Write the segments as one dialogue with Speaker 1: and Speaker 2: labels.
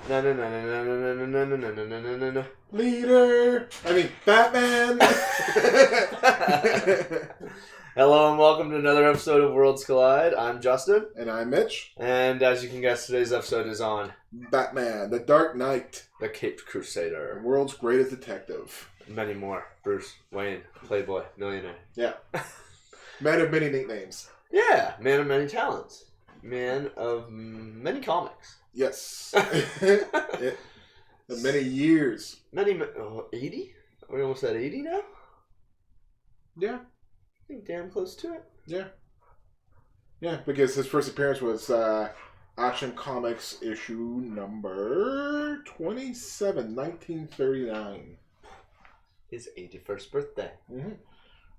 Speaker 1: No, no, no, no, no, no, no, no, no, no, no, no, no, no.
Speaker 2: Leader! Batman!
Speaker 1: Hello and welcome to another episode of Worlds Collide. I'm Justin.
Speaker 2: And I'm Mitch.
Speaker 1: And as you can guess, today's episode is on
Speaker 2: Batman, the Dark Knight,
Speaker 1: the Caped Crusader.
Speaker 2: the world's greatest detective.
Speaker 1: Many more. Bruce, Wayne, Playboy, millionaire.
Speaker 2: Yeah. Man of many nicknames.
Speaker 1: Yeah, man of many talents. Man of many comics.
Speaker 2: Yes. Many years.
Speaker 1: 80? Are we almost at 80 now?
Speaker 2: Yeah.
Speaker 1: I think damn close to it.
Speaker 2: Yeah. Yeah, because his first appearance was Action Comics issue number 27, 1939.
Speaker 1: His 81st birthday.
Speaker 2: Mm-hmm.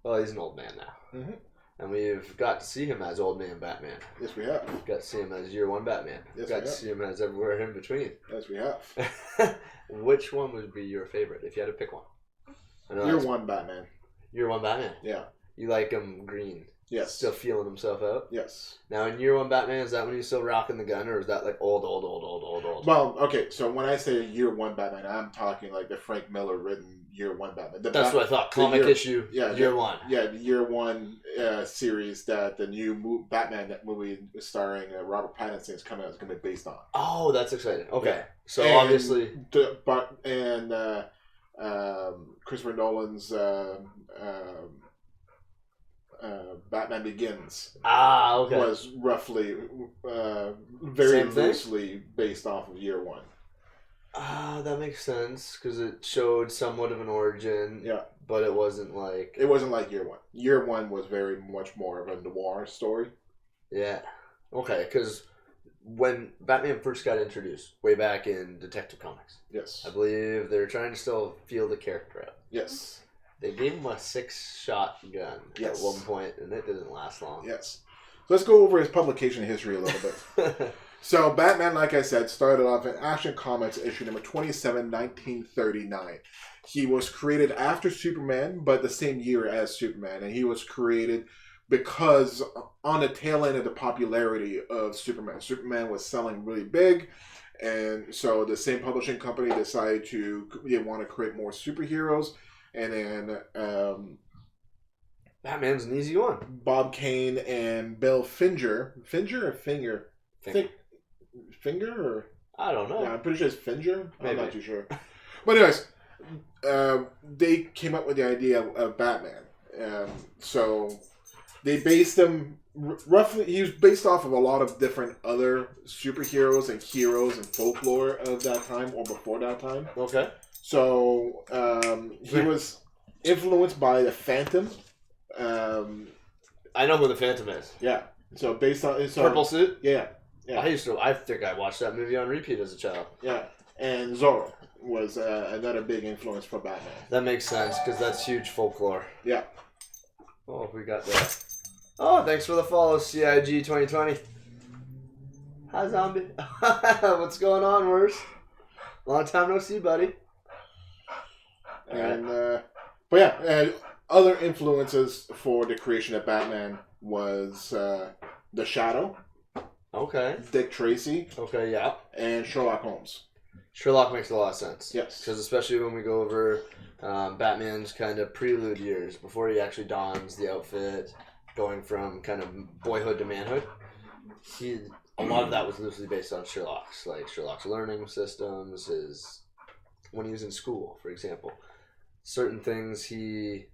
Speaker 1: Well, he's an old man now.
Speaker 2: Mm-hmm.
Speaker 1: And we've got to see him as Old Man Batman.
Speaker 2: Yes, we have.
Speaker 1: Got to see him as Year One Batman.
Speaker 2: Yes,
Speaker 1: got to see him as everywhere in between.
Speaker 2: Yes, we have.
Speaker 1: Which one would be your favorite if you had to pick one?
Speaker 2: Year One Batman.
Speaker 1: Year One Batman?
Speaker 2: Yeah.
Speaker 1: You like him green?
Speaker 2: Yes.
Speaker 1: Still feeling himself out?
Speaker 2: Yes.
Speaker 1: Now, in Year One Batman, is that when he's still rocking the gun, or is that like old?
Speaker 2: Well, okay, so when I say Year One Batman, I'm talking like the Frank Miller written Year One Batman.
Speaker 1: That's what I thought. Comic issue, Year One.
Speaker 2: Yeah, the Year One series that the new Batman movie starring Robert Pattinson is coming out is going to be based on.
Speaker 1: Oh, that's exciting. Okay. Yeah. So
Speaker 2: and
Speaker 1: obviously...
Speaker 2: Christopher Nolan's... Batman Begins was roughly very loosely based off of Year One.
Speaker 1: That makes sense because it showed somewhat of an origin.
Speaker 2: Yeah,
Speaker 1: but it wasn't like
Speaker 2: Year One. Year One was very much more of a noir story.
Speaker 1: Yeah, okay, because when Batman first got introduced, way back in Detective Comics,
Speaker 2: yes,
Speaker 1: I believe they were trying to still feel the character out.
Speaker 2: Yes.
Speaker 1: They gave him a 6-shot gun at one point, and it didn't last long.
Speaker 2: Yes. So let's go over his publication history a little bit. So Batman, like I said, started off in Action Comics issue number 27, 1939. He was created after Superman, but the same year as Superman. And he was created because on the tail end of the popularity of Superman. Superman was selling really big. And so the same publishing company decided they want to create more superheroes. And then
Speaker 1: Batman's an easy one.
Speaker 2: Bob Kane and Bill Finger. Finger or Finger? Finger or?
Speaker 1: I don't know.
Speaker 2: Yeah, I'm pretty sure it's Finger.
Speaker 1: Maybe.
Speaker 2: I'm not too sure. But anyways, they came up with the idea of Batman. So they based him roughly. He was based off of a lot of different other superheroes and heroes and folklore of that time or before that time.
Speaker 1: Okay.
Speaker 2: So he was influenced by the Phantom.
Speaker 1: I know who the Phantom is.
Speaker 2: Yeah. So based on
Speaker 1: purple suit.
Speaker 2: Yeah. Yeah.
Speaker 1: I think I watched that movie on repeat as a child.
Speaker 2: Yeah. And Zorro was another big influence for Batman.
Speaker 1: That makes sense because that's huge folklore.
Speaker 2: Yeah.
Speaker 1: Oh, we got that. Oh, thanks for the follow, CIG 2020. Hi, zombie. What's going on, Worse? Long time no see, buddy.
Speaker 2: And but yeah, other influences for the creation of Batman was The Shadow.
Speaker 1: Okay.
Speaker 2: Dick Tracy.
Speaker 1: Okay, yeah.
Speaker 2: And Sherlock Holmes.
Speaker 1: Sherlock makes a lot of sense.
Speaker 2: Yes.
Speaker 1: Because especially when we go over Batman's kind of prelude years, before he actually dons the outfit, going from kind of boyhood to manhood, a lot of that was loosely based on Sherlock's. Like Sherlock's learning systems, when he was in school, for example. Certain things he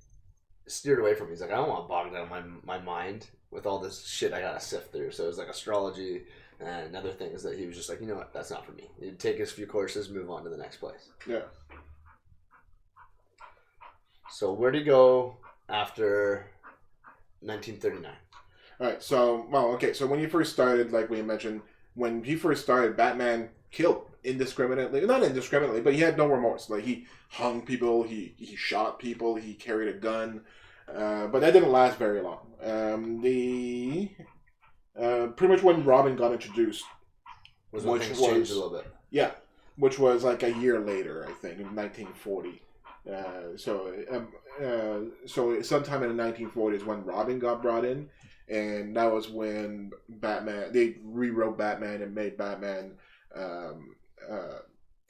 Speaker 1: steered away from. He's like, I don't want to bog down my mind with all this shit I gotta sift through. So it was like astrology and other things that he was just like, you know what, that's not for me. He'd take his few courses, move on to the next place.
Speaker 2: Yeah.
Speaker 1: So where'd he go after 1939?
Speaker 2: All right. So, so when you first started, like we mentioned, when he first started, Batman killed indiscriminately. Not indiscriminately, but he had no remorse. Like, he hung people, he shot people, he carried a gun. But that didn't last very long. Pretty much when Robin got introduced,
Speaker 1: was when things changed a little bit.
Speaker 2: Yeah, which was like a year later, I think, in 1940. So sometime in the 1940s when Robin got brought in, and that was when they rewrote Batman and made Batman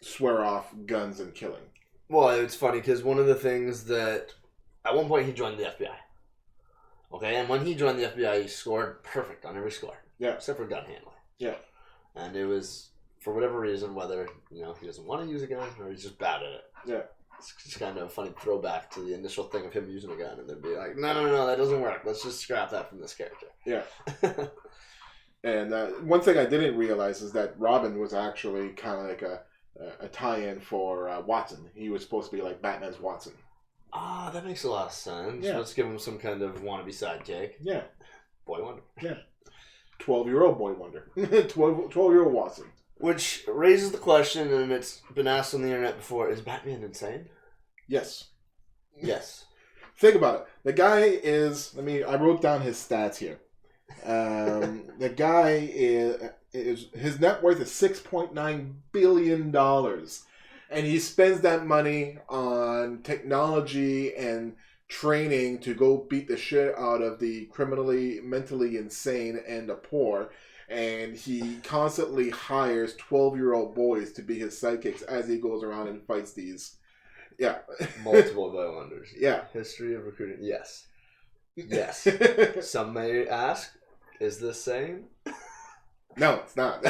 Speaker 2: swear off guns and killing.
Speaker 1: Well, it's funny because one of the things that at one point he joined the FBI. Okay, and when he joined the FBI, he scored perfect on every score.
Speaker 2: Yeah.
Speaker 1: Except for gun handling.
Speaker 2: Yeah.
Speaker 1: And it was, for whatever reason, whether he doesn't want to use a gun or he's just bad at it.
Speaker 2: Yeah.
Speaker 1: It's just kind of a funny throwback to the initial thing of him using a gun, and they'd be like, no, that doesn't work. Let's just scrap that from this character.
Speaker 2: Yeah. And one thing I didn't realize is that Robin was actually kind of like a tie-in for Watson. He was supposed to be like Batman's Watson.
Speaker 1: Ah, that makes a lot of sense.
Speaker 2: Yeah.
Speaker 1: Let's give him some kind of wannabe sidekick.
Speaker 2: Yeah.
Speaker 1: Boy Wonder.
Speaker 2: Yeah. 12-year-old Boy Wonder. 12-year-old Watson.
Speaker 1: Which raises the question, and it's been asked on the internet before, is Batman insane?
Speaker 2: Yes.
Speaker 1: Yes.
Speaker 2: Think about it. The guy is, I wrote down his stats here. The guy is his net worth is $6.9 billion. And he spends that money on technology and training to go beat the shit out of the criminally, mentally insane, and the poor. And he constantly hires 12-year-old boys to be his sidekicks as he goes around and fights these. Yeah.
Speaker 1: Multiple Boy Wonders.
Speaker 2: Yeah.
Speaker 1: History of recruiting. Yes. Yes. Some may ask, is this sane?
Speaker 2: No, it's not.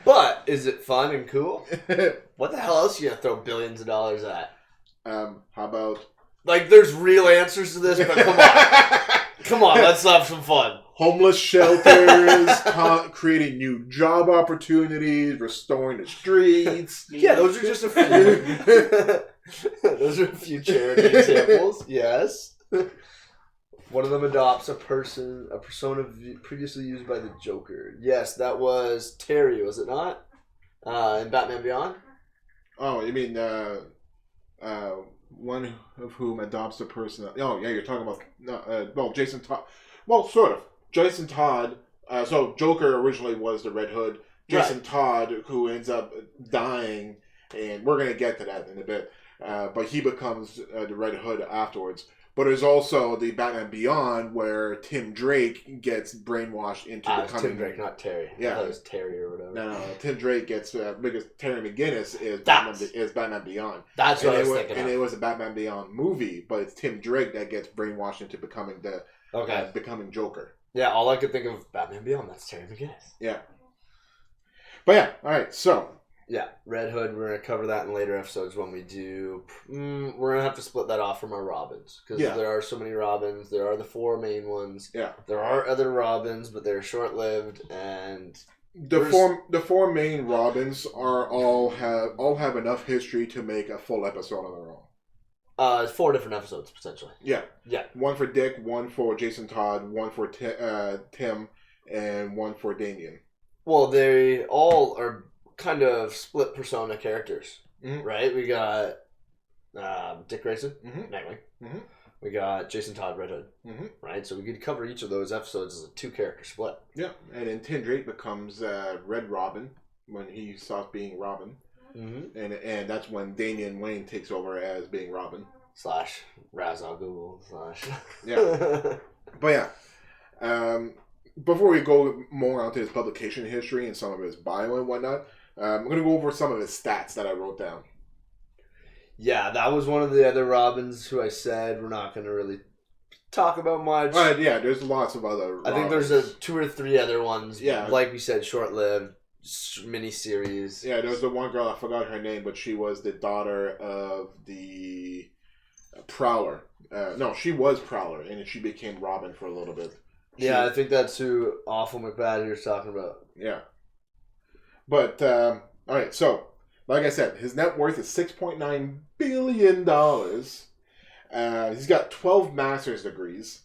Speaker 1: But is it fun and cool? What the hell else are you gonna throw billions of dollars at?
Speaker 2: How about
Speaker 1: there's real answers to this, but come on. Come on, let's have some fun.
Speaker 2: Homeless shelters, creating new job opportunities, restoring the streets.
Speaker 1: Yeah, those are just a few. Those are a few charity examples. Yes. One of them adopts a persona previously used by the Joker. Yes, that was Terry, was it not? In Batman Beyond?
Speaker 2: Oh, you mean one of whom adopts a person? Oh, yeah, you're talking about Jason Todd. Well, sort of. Jason Todd. So Joker originally was the Red Hood. Jason Todd, who ends up dying, and we're gonna get to that in a bit. But he becomes the Red Hood afterwards. But there's also the Batman Beyond where Tim Drake gets brainwashed into becoming...
Speaker 1: Tim Drake, not Terry.
Speaker 2: Yeah.
Speaker 1: I thought it was Terry or whatever.
Speaker 2: No. Tim Drake gets... because Terry McGinnis is Batman Beyond.
Speaker 1: That's what I was thinking
Speaker 2: And it was a Batman Beyond movie, but it's Tim Drake that gets brainwashed into becoming becoming Joker.
Speaker 1: Yeah, all I could think of Batman Beyond, that's Terry McGinnis.
Speaker 2: Yeah. But yeah, alright, so...
Speaker 1: Yeah, Red Hood, we're going to cover that in later episodes when we do... we're going to have to split that off from our Robins. Because there are so many Robins. There are the 4 main ones. Yeah. There are other Robins, but they're short-lived, and...
Speaker 2: The four main Robins all have enough history to make a full episode on their own. 4 different episodes, potentially. Yeah. Yeah. One for Dick, one for Jason Todd, one for Tim, and one for Damian.
Speaker 1: Well, they all are... kind of split persona characters, right? We got Dick Grayson, Nightwing. We got Jason Todd, Red Hood, right? So we could cover each of those episodes as a 2-character split.
Speaker 2: Yeah, and then Tim Drake becomes Red Robin when he stops being Robin, and that's when Damian Wayne takes over as being Robin
Speaker 1: / Ra's al Ghul /
Speaker 2: yeah, but yeah. Before we go more onto his publication history and some of his bio and whatnot, I'm going to go over some of his stats that I wrote down.
Speaker 1: Yeah, that was one of the other Robins who I said we're not going to really talk about much.
Speaker 2: Yeah, there's lots of other Robins.
Speaker 1: I think there's 2 or 3 other ones. Yeah. Like we said, short-lived miniseries.
Speaker 2: Yeah, there was the one girl, I forgot her name, but she was the daughter of the Prowler. No, she was Prowler, and she became Robin for a little bit.
Speaker 1: Yeah, I think that's who Awful McBad here is talking about.
Speaker 2: Yeah. But, alright, so, like I said, his net worth is $6.9 billion. He's got 12 master's degrees.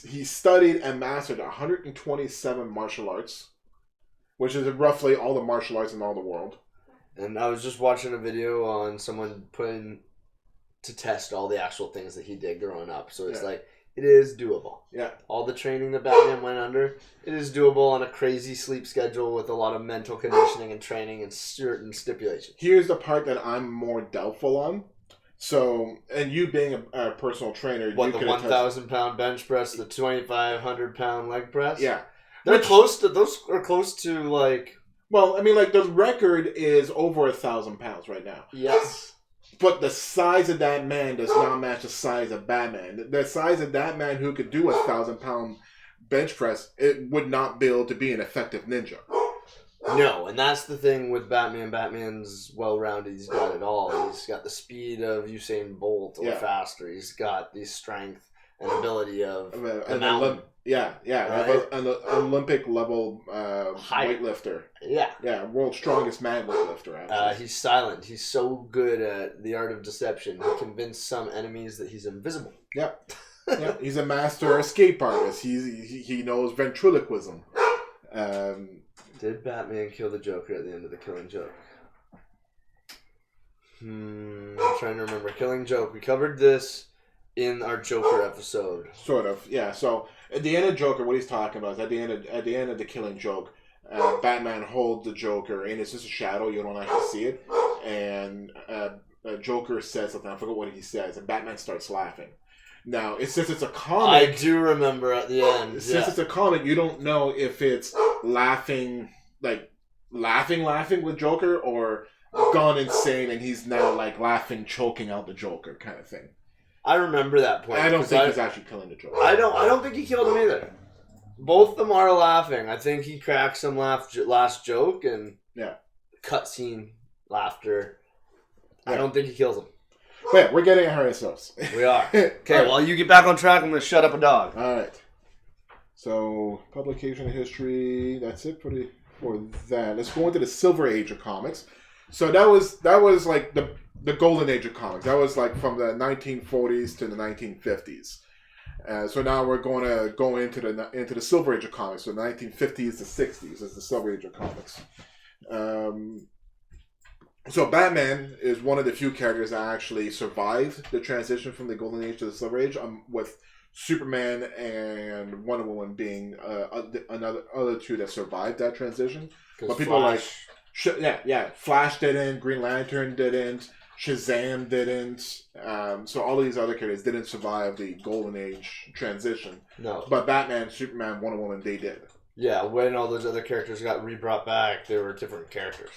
Speaker 2: He studied and mastered 127 martial arts, which is roughly all the martial arts in all the world.
Speaker 1: And I was just watching a video on someone putting to test all the actual things that he did growing up. So it's like... It is doable. Yeah. All the training that Batman went under, it is doable on a crazy sleep schedule with a lot of mental conditioning and training and certain stipulations.
Speaker 2: Here's the part that I'm more doubtful on. So, and you being a personal trainer...
Speaker 1: What, the 1,000-pound bench press, the 2,500-pound leg press?
Speaker 2: Yeah.
Speaker 1: Those are close to, like...
Speaker 2: Well, I mean, like, the record is over 1,000 pounds right now.
Speaker 1: Yes.
Speaker 2: But the size of that man does not match the size of Batman. The size of that man who could do 1,000-pound bench press, it would not be able to be an effective ninja.
Speaker 1: No, and that's the thing with Batman. Batman's well-rounded. He's got it all. He's got the speed of Usain Bolt or faster. He's got the strength and ability of the mountain.
Speaker 2: Right? An Olympic level weightlifter. Yeah, world's strongest man weightlifter.
Speaker 1: He's silent. He's so good at the art of deception. He convinced some enemies that he's invisible.
Speaker 2: Yep. He's a master escape artist. He knows ventriloquism.
Speaker 1: Did Batman kill the Joker at the end of the Killing Joke? I'm trying to remember. Killing Joke. We covered this in our Joker episode.
Speaker 2: Sort of, yeah. So at the end of Joker, what he's talking about is at the end of the Killing Joke, Batman holds the Joker, and it's just a shadow. You don't actually see it. And Joker says something. I forget what he says, and Batman starts laughing. Now, since it's a comic,
Speaker 1: I do remember at the end.
Speaker 2: Since it's a comic, you don't know if it's laughing with Joker, or gone insane and he's now like laughing, choking out the Joker kind of thing.
Speaker 1: I remember that point.
Speaker 2: I don't think he's actually killing the Joker.
Speaker 1: I don't think he killed him either. Both of them are laughing. I think he cracks some last joke and cutscene laughter. I don't think he kills him.
Speaker 2: Wait, we're getting ahead of ourselves.
Speaker 1: We are. Okay, while you get back on track, I'm going to shut up a dog.
Speaker 2: All right. So, publication history, that's it for that. Let's go into the Silver Age of comics. So that was like the golden age of comics. That was like from the 1940s to the 1950s. So now we're going to go into the Silver Age of comics. So 1950s to 60s is the Silver Age of comics. So Batman is one of the few characters that actually survived the transition from the Golden Age to the Silver Age, with Superman and Wonder Woman being other two that survived that transition. But people Flash didn't, Green Lantern didn't, Shazam didn't. So all these other characters didn't survive the Golden Age transition.
Speaker 1: No.
Speaker 2: But Batman, Superman, Wonder Woman, they did.
Speaker 1: Yeah, when all those other characters got rebrought back, they were different characters.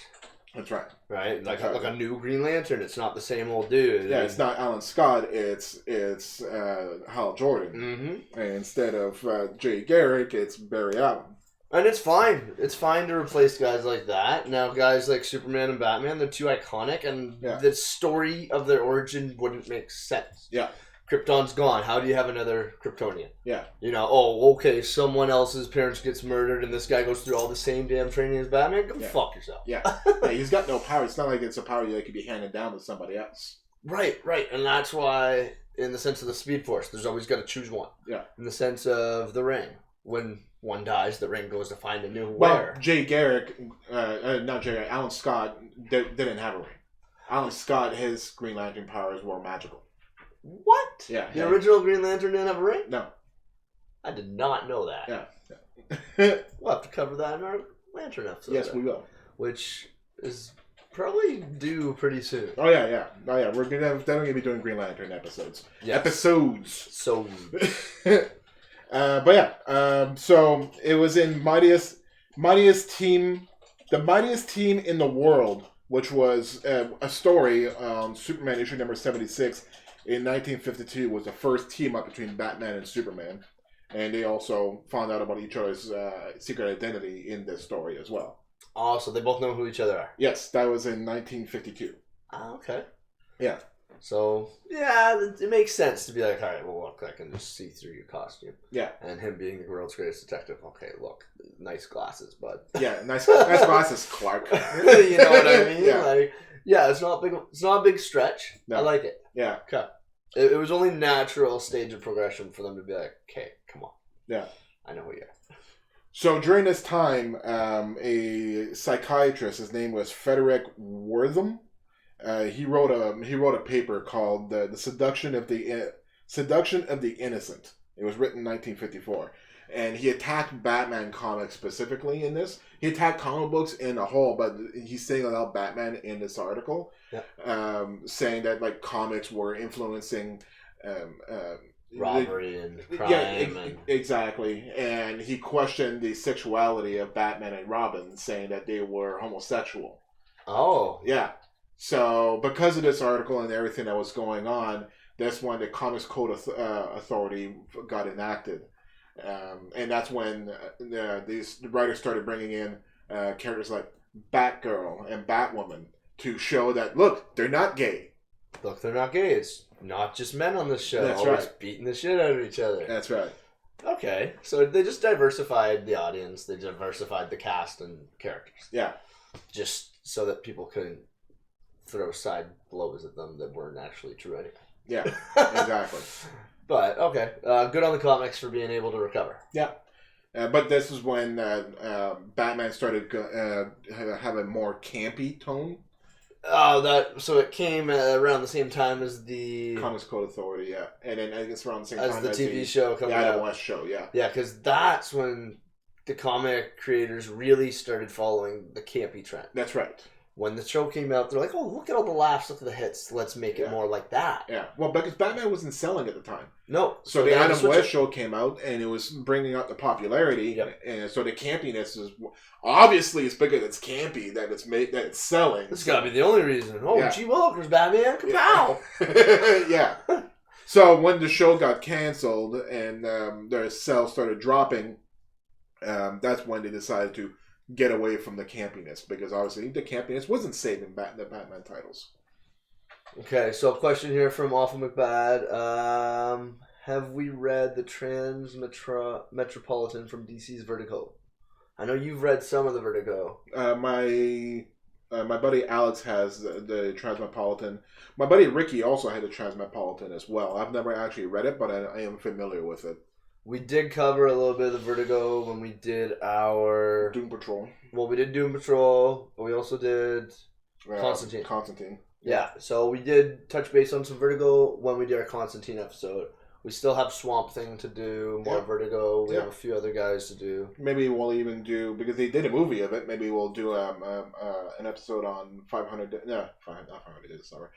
Speaker 2: That's right.
Speaker 1: Right? Like a new Green Lantern. It's not the same old dude.
Speaker 2: Yeah, it's not Alan Scott. It's Hal Jordan.
Speaker 1: Mm-hmm.
Speaker 2: And instead of Jay Garrick, it's Barry Allen.
Speaker 1: And it's fine. It's fine to replace guys like that. Now, guys like Superman and Batman, they're too iconic, and the story of their origin wouldn't make sense.
Speaker 2: Yeah.
Speaker 1: Krypton's gone. How do you have another Kryptonian?
Speaker 2: Yeah.
Speaker 1: Okay, someone else's parents gets murdered and this guy goes through all the same damn training as Batman? Go fuck yourself.
Speaker 2: Yeah. He's got no power. It's not like it's a power that could be handed down to somebody else.
Speaker 1: Right. And that's why, in the sense of the Speed Force, there's always got to choose one.
Speaker 2: Yeah. In
Speaker 1: the sense of the ring. When one dies, the ring goes to find a new
Speaker 2: wearer. Jay Garrick, Alan Scott didn't have a ring. Alan Scott, his Green Lantern powers were magical.
Speaker 1: What?
Speaker 2: Yeah.
Speaker 1: The original Green Lantern didn't have a ring?
Speaker 2: No.
Speaker 1: I did not know that.
Speaker 2: Yeah.
Speaker 1: We'll have to cover that in our Lantern episode.
Speaker 2: Yes, we will.
Speaker 1: Which is probably due pretty soon.
Speaker 2: Oh, yeah. We're definitely going to be doing Green Lantern episodes.
Speaker 1: Yes.
Speaker 2: Episodes.
Speaker 1: So...
Speaker 2: So it was in mightiest team in the world, which was a story on Superman issue number 76 in 1952, was the first team up between Batman and Superman, and they also found out about each other's secret identity in this story as well.
Speaker 1: Oh, so they both know who each other are.
Speaker 2: Yes, that was in 1952.
Speaker 1: Oh, okay.
Speaker 2: Yeah.
Speaker 1: So, yeah, it makes sense to be like, all right, well, look, I can just see through your costume.
Speaker 2: Yeah.
Speaker 1: And him being the world's greatest detective. Okay, look, nice glasses, bud.
Speaker 2: Yeah, nice glasses, Clark.
Speaker 1: You know what I mean?
Speaker 2: Yeah.
Speaker 1: It's not a big stretch. No. I like it.
Speaker 2: Yeah.
Speaker 1: Okay. It was only natural stage of progression for them to be like, okay, come on.
Speaker 2: Yeah.
Speaker 1: I know who you are.
Speaker 2: So during this time, a psychiatrist, his name was Frederick Wortham. He wrote a paper called "The Seduction of the Innocent." It was written in 1954, and he attacked Batman comics specifically in this. He attacked comic books in a whole, but he's saying about Batman in this article, saying that like comics were influencing
Speaker 1: robbery and crime.
Speaker 2: Exactly. And he questioned the sexuality of Batman and Robin, saying that they were homosexual.
Speaker 1: Oh.
Speaker 2: Yeah. So, because of this article and everything that was going on, that's when the Comics Code Authority got enacted. And that's when these writers started bringing in characters like Batgirl and Batwoman to show that, look, they're not gay.
Speaker 1: Look, they're not gay. It's not just men on this show.
Speaker 2: That's
Speaker 1: always
Speaker 2: right.
Speaker 1: Beating the shit out of each other.
Speaker 2: That's right.
Speaker 1: Okay. So they just diversified the audience. They diversified the cast and characters.
Speaker 2: Yeah.
Speaker 1: Just so that people couldn't throw side blows at them that weren't actually true anyway.
Speaker 2: Yeah, exactly.
Speaker 1: But, okay. Good on the comics for being able to recover.
Speaker 2: Yeah. But this is when Batman started having a more campy tone.
Speaker 1: Oh, so it came around the same time as the
Speaker 2: Comics Code Authority, yeah, and then I guess around the same
Speaker 1: as
Speaker 2: time
Speaker 1: the
Speaker 2: as
Speaker 1: TV show coming
Speaker 2: Adam
Speaker 1: out.
Speaker 2: West show, yeah,
Speaker 1: yeah, because that's when the comic creators really started following the campy trend.
Speaker 2: That's right.
Speaker 1: When the show came out, they're like, "Oh, look at all the laughs, look at the hits. Let's make it more like that."
Speaker 2: Yeah, well, because Batman wasn't selling at the time.
Speaker 1: No,
Speaker 2: so the Adam West show came out, and it was bringing up the popularity, and so the campiness is obviously it's bigger. It's campy that it's made that it's selling.
Speaker 1: This got to be the only reason. Oh, gee willikers, Batman,
Speaker 2: kapow! Yeah. So when the show got canceled and their sales started dropping, that's when they decided to get away from the campiness, because obviously the campiness wasn't saving the Batman titles.
Speaker 1: Okay, so a question here from Awful McBad. Have we read the Metropolitan from DC's Vertigo? I know you've read some of the Vertigo.
Speaker 2: My buddy Alex has the Transmetropolitan. My buddy Ricky also had the Transmetropolitan as well. I've never actually read it, but I am familiar with it.
Speaker 1: We did cover a little bit of the Vertigo when we did our
Speaker 2: Doom Patrol.
Speaker 1: Well, we did Doom Patrol, but we also did
Speaker 2: Constantine.
Speaker 1: Yeah, so we did touch base on some Vertigo when we did our Constantine episode. We still have Swamp Thing to do, more Vertigo. We have a few other guys to do. Maybe
Speaker 2: we'll even do, because they did a movie of it, maybe we'll do an episode on 500... No, not 500 days, sorry.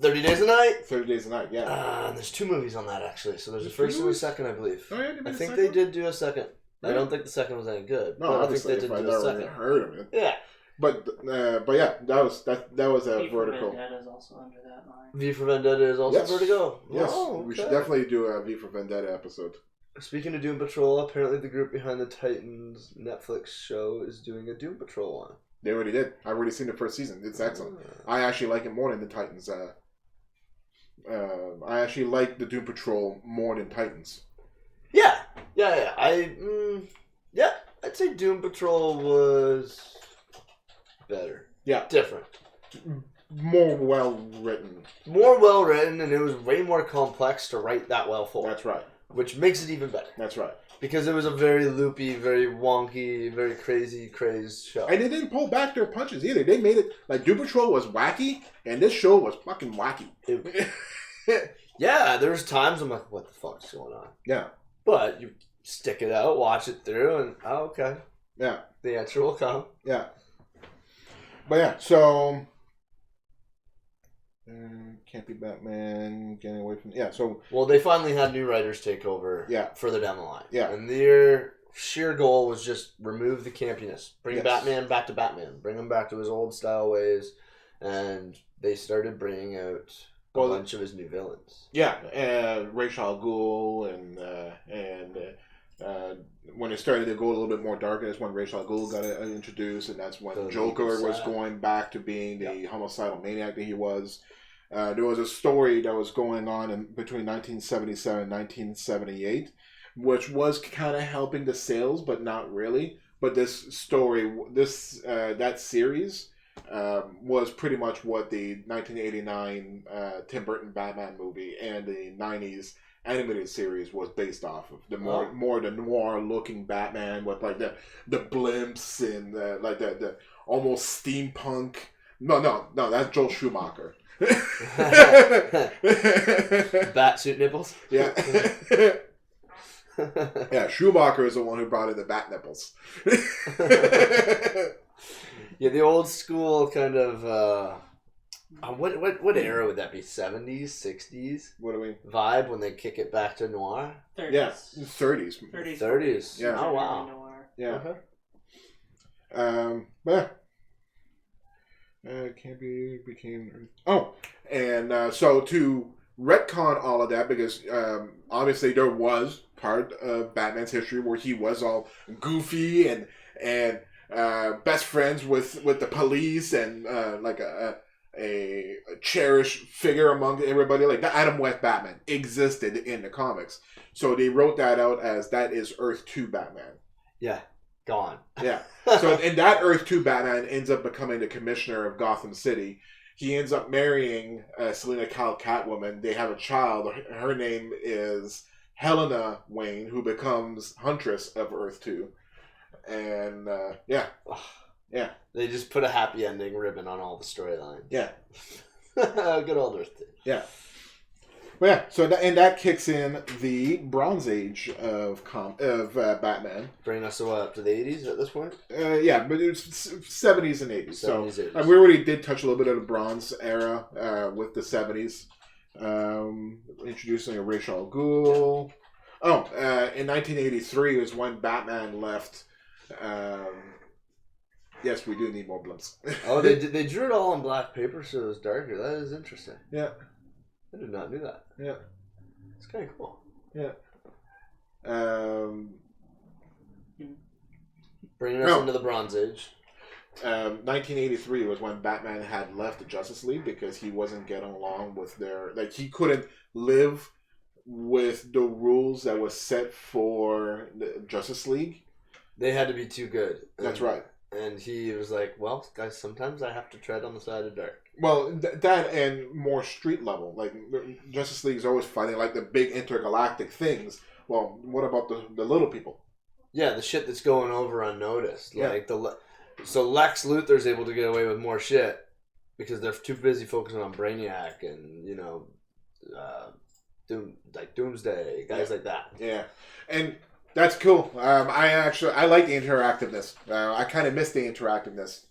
Speaker 1: 30 Days a Night?
Speaker 2: 30 Days a Night, yeah.
Speaker 1: And there's 2 movies on that, actually. So there's a first and a second, I believe.
Speaker 2: Oh, yeah,
Speaker 1: I think they did do a second. Really? I don't think the second was any good.
Speaker 2: No,
Speaker 1: but I think they did do a second.
Speaker 2: Heard of it.
Speaker 1: Yeah.
Speaker 2: But yeah, that was a
Speaker 3: V
Speaker 2: Vertigo.
Speaker 3: For Vendetta is also under that line.
Speaker 1: V for Vendetta is also Vertigo.
Speaker 2: Yes,
Speaker 1: oh, okay.
Speaker 2: We should definitely do a V for Vendetta episode.
Speaker 1: Speaking of Doom Patrol, apparently the group behind the Titans Netflix show is doing a Doom Patrol one.
Speaker 2: They already did. I've already seen the first season. It's excellent. I actually like it more than the Titans. I actually like the Doom Patrol more than Titans.
Speaker 1: Yeah. I'd say Doom Patrol was better.
Speaker 2: Yeah.
Speaker 1: Different.
Speaker 2: More well written.
Speaker 1: More well written, and it was way more complex to write that well for.
Speaker 2: That's right.
Speaker 1: Which makes it even better.
Speaker 2: That's right.
Speaker 1: Because it was a very loopy, very wonky, very crazed show.
Speaker 2: And they didn't pull back their punches either. They made it, like, Doom Patrol was wacky, and this show was fucking wacky.
Speaker 1: Yeah, there's times I'm like, what the fuck's going on?
Speaker 2: Yeah.
Speaker 1: But you stick it out, watch it through, and okay.
Speaker 2: Yeah.
Speaker 1: The answer will come.
Speaker 2: Yeah. But yeah, so can't be Batman, getting away from... Yeah, so...
Speaker 1: Well, they finally had new writers take over further down the line.
Speaker 2: Yeah.
Speaker 1: And their sheer goal was just remove the campiness. Bring Batman back to Batman. Bring him back to his old style ways. And they started bringing out a bunch of his new villains.
Speaker 2: Yeah, Ra's al Ghul and when it started to go a little bit more dark, that's when Ra's al Ghul got introduced, and that's when Joker was going back to being the homicidal maniac that he was. There was a story that was going on between 1977 and 1978, which was kind of helping the sales, but not really. But this story, that series, was pretty much what the 1989 Tim Burton Batman movie and the 90s animated series was based off of. The more the noir looking Batman with like the blimps and like the almost steampunk. No, that's Joel Schumacher.
Speaker 1: Batsuit nipples.
Speaker 2: Yeah. Yeah, Schumacher is the one who brought in the bat nipples.
Speaker 1: Yeah, the old school kind of What era would that be? 70s, 60s?
Speaker 2: What do we?
Speaker 1: Vibe when they kick it back to noir?
Speaker 3: 30s.
Speaker 2: Yeah, 30s.
Speaker 1: 30s.
Speaker 2: Yeah.
Speaker 1: Oh, wow.
Speaker 3: Noir.
Speaker 2: Yeah.
Speaker 1: Okay.
Speaker 2: But can't be became. Oh, and so to retcon all of that, because obviously there was part of Batman's history where he was all goofy and best friends with the police and like a cherished figure among everybody. Like the Adam West Batman existed in the comics, so they wrote that out as that is Earth 2 Batman.
Speaker 1: Yeah, gone.
Speaker 2: Yeah. So in that Earth 2 Batman ends up becoming the commissioner of Gotham City. He ends up marrying Selena Kyle Catwoman. They have a child. Her name is Helena Wayne, who becomes Huntress of Earth 2. And yeah.
Speaker 1: They just put a happy ending ribbon on all the storylines.
Speaker 2: Yeah.
Speaker 1: Good old Earth 2.
Speaker 2: Yeah. Well, yeah. So that kicks in the Bronze Age of Batman.
Speaker 1: Bring us up to the 80s at this point?
Speaker 2: Yeah, but it's 70s and 80s.
Speaker 1: 70s,
Speaker 2: so
Speaker 1: 80s.
Speaker 2: we already did touch a little bit of the Bronze era with the 70s. Introducing a Ra's al Ghul. Oh, in 1983 is when Batman left. Yes, we do need more blimps.
Speaker 1: Oh, they drew it all on black paper so it was darker. That is interesting.
Speaker 2: Yeah.
Speaker 1: I did not do that.
Speaker 2: Yeah.
Speaker 1: It's kind of cool.
Speaker 2: Yeah.
Speaker 1: Bringing us into the Bronze Age.
Speaker 2: 1983 was when Batman had left the Justice League because he wasn't getting along with he couldn't live with the rules that was set for the Justice League.
Speaker 1: They had to be too good.
Speaker 2: That's right.
Speaker 1: And he was like, well, guys, sometimes I have to tread on the side of dark.
Speaker 2: Well, that and more street level. Like, Justice League is always fighting, like, the big intergalactic things. Well, what about the little people?
Speaker 1: Yeah, the shit that's going over unnoticed.
Speaker 2: Yeah.
Speaker 1: Like, so Lex Luthor's able to get away with more shit because they're too busy focusing on Brainiac and, Doomsday, guys like that.
Speaker 2: Yeah. And that's cool. I like the interactiveness. I kind of miss the interactiveness.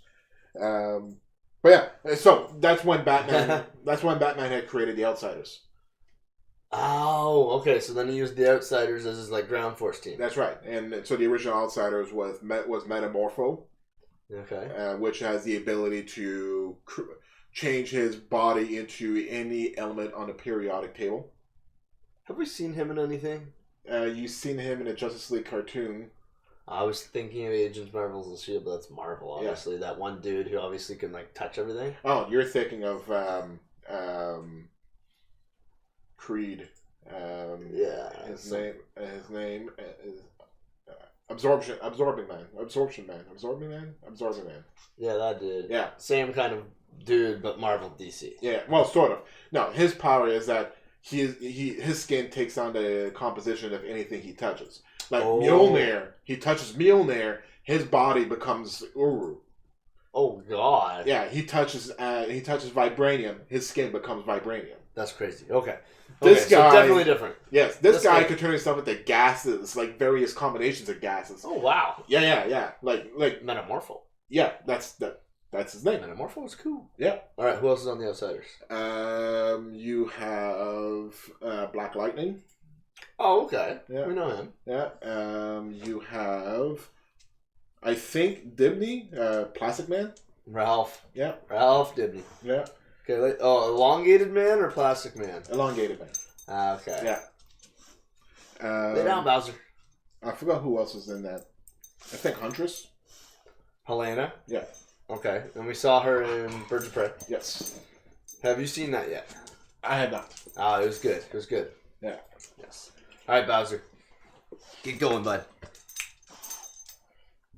Speaker 2: But yeah, so that's when Batman had created the Outsiders.
Speaker 1: Oh, okay. So then he used the Outsiders as his ground force team.
Speaker 2: That's right. And so the original Outsiders was Metamorpho.
Speaker 1: Okay.
Speaker 2: Which has the ability to change his body into any element on the periodic table.
Speaker 1: Have we seen him in anything?
Speaker 2: You've seen him in a Justice League cartoon.
Speaker 1: I was thinking of Agents Marvels and S.H.I.E.L.D., but that's Marvel, obviously. Yeah. That one dude who obviously can, touch everything.
Speaker 2: Oh, you're thinking of Creed.
Speaker 1: Yeah.
Speaker 2: His name is Absorbing Man.
Speaker 1: Yeah, that dude.
Speaker 2: Yeah.
Speaker 1: Same kind of dude, but Marvel DC.
Speaker 2: Yeah, well, sort of. No, his power is that his skin takes on the composition of anything he touches. Like Mjolnir, he touches Mjolnir, his body becomes Uru.
Speaker 1: Oh God!
Speaker 2: Yeah, he touches vibranium, his skin becomes vibranium.
Speaker 1: That's crazy. Okay,
Speaker 2: this guy
Speaker 1: so definitely different.
Speaker 2: Yes, this guy could turn himself into gases, like various combinations of gases.
Speaker 1: Oh wow!
Speaker 2: Yeah, like
Speaker 1: Metamorpho.
Speaker 2: Yeah, that's his name.
Speaker 1: Metamorpho is cool.
Speaker 2: Yeah. All
Speaker 1: right, who else is on the Outsiders?
Speaker 2: You have Black Lightning.
Speaker 1: Oh, okay.
Speaker 2: Yeah.
Speaker 1: We know him.
Speaker 2: Yeah. You have, I think, Dibny, Plastic Man.
Speaker 1: Ralph.
Speaker 2: Yeah.
Speaker 1: Ralph Dibny.
Speaker 2: Yeah.
Speaker 1: Okay. Elongated Man or Plastic Man?
Speaker 2: Elongated Man.
Speaker 1: Okay.
Speaker 2: Yeah.
Speaker 1: Lay down, Bowser.
Speaker 2: I forgot who else was in that. I think Huntress.
Speaker 1: Helena.
Speaker 2: Yeah.
Speaker 1: Okay. And we saw her in Birds of Prey.
Speaker 2: Yes.
Speaker 1: Have you seen that yet?
Speaker 2: I had not.
Speaker 1: Oh, it was good. It was good.
Speaker 2: Yeah.
Speaker 1: Yes. All right, Bowser. Get going, bud.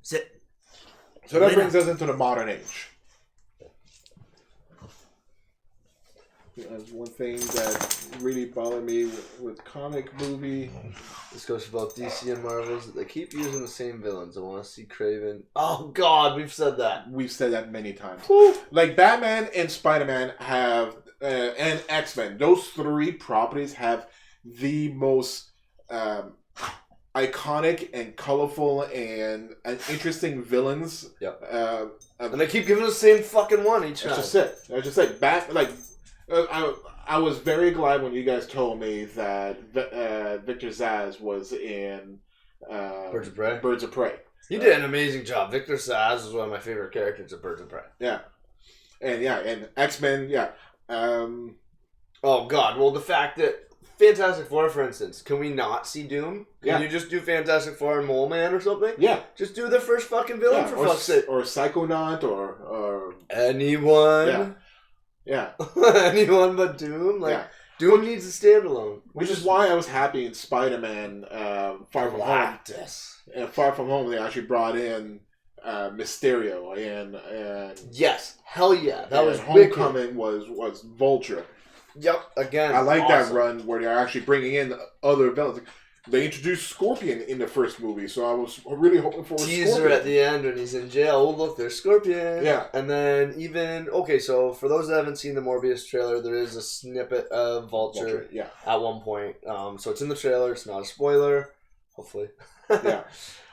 Speaker 1: Sit.
Speaker 2: So that brings us into the modern age. That's one thing that really bothered me with comic movie.
Speaker 1: This goes for both DC and Marvels. They keep using the same villains. I want to see Kraven. Oh, God, we've said that.
Speaker 2: We've said that many times.
Speaker 1: Woo.
Speaker 2: Like Batman and Spider-Man have, and X-Men, those three properties have the most iconic and colorful and interesting villains.
Speaker 1: Yep. And they keep giving us the same fucking one each time.
Speaker 2: That's just it. I just like I was very glad when you guys told me that Victor Zsasz was in
Speaker 1: Birds of Prey.
Speaker 2: Birds of Prey.
Speaker 1: He did an amazing job. Victor Zsasz is one of my favorite characters of Birds of Prey.
Speaker 2: Yeah, and X-Men. Yeah.
Speaker 1: Oh God! Well, the fact that Fantastic Four, for instance, can we not see Doom? Can you just do Fantastic Four and Mole Man or something?
Speaker 2: Yeah.
Speaker 1: Just do the first fucking villain for fuck's sake.
Speaker 2: Or Psychonaut or
Speaker 1: anyone.
Speaker 2: Yeah.
Speaker 1: Anyone but Doom. Doom needs a standalone.
Speaker 2: Which is why I was happy in Spider-Man Far From Home. And Far From Home, they actually brought in Mysterio and
Speaker 1: yes, hell yeah, that was
Speaker 2: Homecoming was Vulture.
Speaker 1: Yep, again,
Speaker 2: I like that run where they're actually bringing in other villains. They introduced Scorpion in the first movie, so I was really hoping for a
Speaker 1: teaser at the end when he's in jail. Oh look, there's Scorpion.
Speaker 2: Yeah,
Speaker 1: and then so for those that haven't seen the Morbius trailer, there is a snippet of Vulture.
Speaker 2: Yeah,
Speaker 1: at one point. So it's in the trailer. It's not a spoiler. Hopefully.
Speaker 2: Yeah.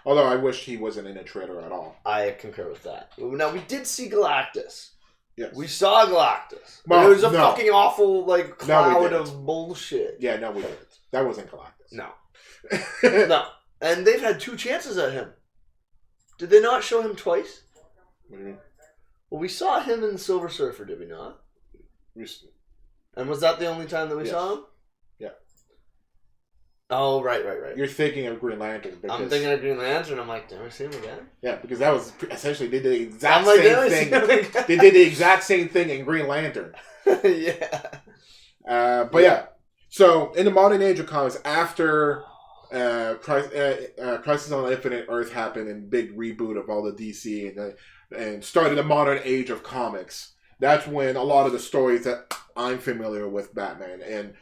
Speaker 2: Although I wish he wasn't in a trailer at all.
Speaker 1: I concur with that. Now we did see Galactus.
Speaker 2: Yes. We
Speaker 1: saw Galactus. Well, it was a fucking awful cloud of bullshit.
Speaker 2: Yeah, no, we didn't. That wasn't Galactus.
Speaker 1: No. No. And they've had 2 chances at him. Did they not show him twice?
Speaker 2: What do you mean?
Speaker 1: Well, we saw him in Silver Surfer, did we not? And was that the only time that we saw him?
Speaker 2: Yeah.
Speaker 1: Oh, right.
Speaker 2: You're thinking of Green Lantern.
Speaker 1: I'm thinking of Green Lantern. I'm like, did we see him again?
Speaker 2: Yeah, because that was essentially they did the exact same thing. They did the exact same thing in Green Lantern.
Speaker 1: Yeah.
Speaker 2: But yeah. So in the modern age of comics, after Crisis on Infinite Earth happened and big reboot of all the DC and started the modern age of comics, that's when a lot of the stories that I'm familiar with Batman and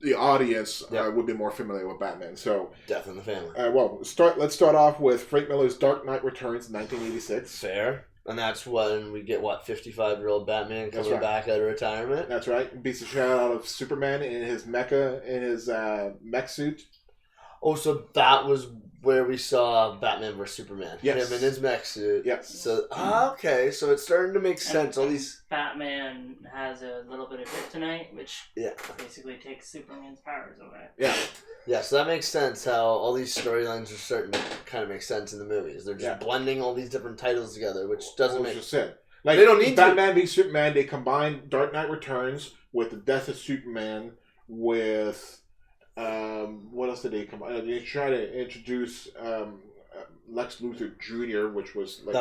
Speaker 2: the audience would be more familiar with Batman. So
Speaker 1: Death in the Family.
Speaker 2: Let's start off with Frank Miller's Dark Knight Returns, 1986.
Speaker 1: Fair. And that's when we get 55-year-old Batman coming back out of retirement.
Speaker 2: That's right. Beats the shit out of Superman in his mech suit.
Speaker 1: Oh, so that was where we saw Batman vs Superman.
Speaker 2: Yes.
Speaker 1: Him in his mech suit.
Speaker 2: Yes.
Speaker 1: So okay, so it's starting to make sense. All these
Speaker 3: Batman has a little bit of kryptonite, which basically takes Superman's powers away.
Speaker 2: Yeah.
Speaker 1: Yeah, so that makes sense how all these storylines are starting to kind of make sense in the movies. They're just blending all these different titles together, which doesn't make sense.
Speaker 2: Like,
Speaker 1: they don't need
Speaker 2: Batman v Superman, they combined Dark Knight Returns with the Death of Superman with what else did they combine? They tried to introduce Lex Luthor Jr., which was like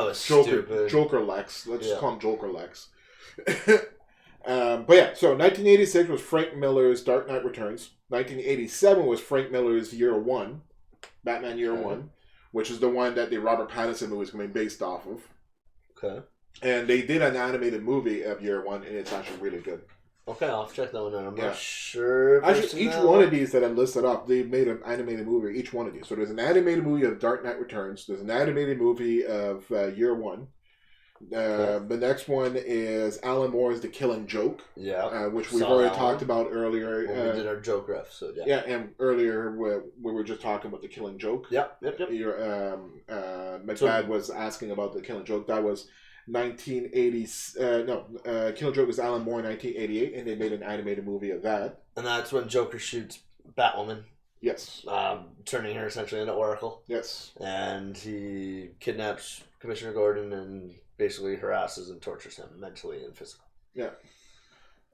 Speaker 2: Joker Lex. Let's just call him Joker Lex. But yeah, so 1986 was Frank Miller's Dark Knight Returns. 1987 was Frank Miller's Year One, Batman Year One, which is the one that the Robert Pattinson movie is going to be based off of.
Speaker 1: Okay.
Speaker 2: And they did an animated movie of Year One, and it's actually really good.
Speaker 1: Okay, I'll check that one out. I'm not sure.
Speaker 2: Actually, each one of these that I listed off, they made an animated movie of each one of these. So there's an animated movie of Dark Knight Returns. There's an animated movie of Year One. The next one is Alan Moore's The Killing Joke.
Speaker 1: Yeah.
Speaker 2: Which we've already talked about earlier.
Speaker 1: When we did our joke ref, so yeah.
Speaker 2: Yeah, and earlier we were just talking about The Killing Joke.
Speaker 1: Yep.
Speaker 2: McBad was asking about The Killing Joke. That was 1980. Killing Joke was Alan Moore in 1988, and they made an animated movie of that.
Speaker 1: And that's when Joker shoots Batwoman.
Speaker 2: Yes.
Speaker 1: Turning her essentially into Oracle.
Speaker 2: Yes.
Speaker 1: And he kidnaps Commissioner Gordon and basically harasses and tortures him mentally and physically.
Speaker 2: Yeah.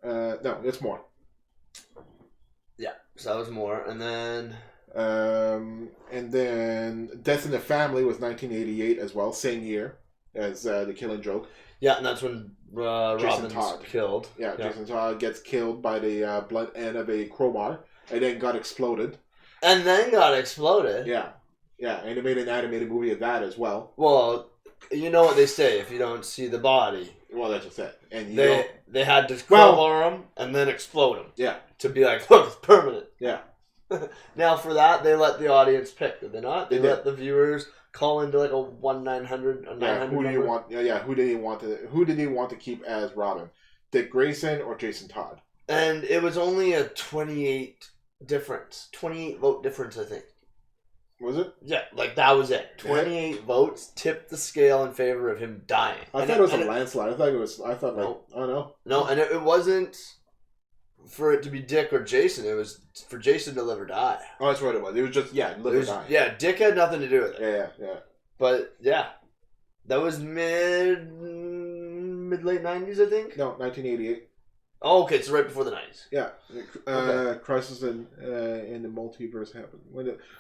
Speaker 2: No, it's more.
Speaker 1: Yeah, so that was more. And then
Speaker 2: Death in the Family was 1988 as well, same year as The Killing Joke.
Speaker 1: Yeah, and that's when Robin's killed.
Speaker 2: Yeah, Jason Todd gets killed by the blunt end of a crowbar and then got exploded.
Speaker 1: Yeah.
Speaker 2: Yeah, and they made an animated movie of that as well.
Speaker 1: Well, you know what they say, if you don't see the body.
Speaker 2: Well, that's just it. And
Speaker 1: they had to crowbar him and then explode him.
Speaker 2: Yeah.
Speaker 1: To be like, look, it's permanent.
Speaker 2: Yeah.
Speaker 1: Now for that, they let the audience pick, did they not? They let the viewers call into like a 1-900 or 900
Speaker 2: who do you
Speaker 1: number?
Speaker 2: want? Yeah, who did he want to keep as Robin? Dick Grayson or Jason Todd?
Speaker 1: And it was only a 28 vote difference, I think.
Speaker 2: Was it?
Speaker 1: Yeah, like that was it. 28 votes tipped the scale in favor of him dying.
Speaker 2: I thought it was a landslide. I thought
Speaker 1: no.
Speaker 2: oh no.
Speaker 1: No, and it wasn't for it to be Dick or Jason. It was for Jason to live or die.
Speaker 2: Oh, that's what it was. It was just, live or die.
Speaker 1: Yeah, Dick had nothing to do with it.
Speaker 2: Yeah.
Speaker 1: But, yeah. That was mid-late 90s, I think?
Speaker 2: No, 1988.
Speaker 1: Oh, okay, so right before the 90s.
Speaker 2: Yeah. Crisis in the Multiverse happened.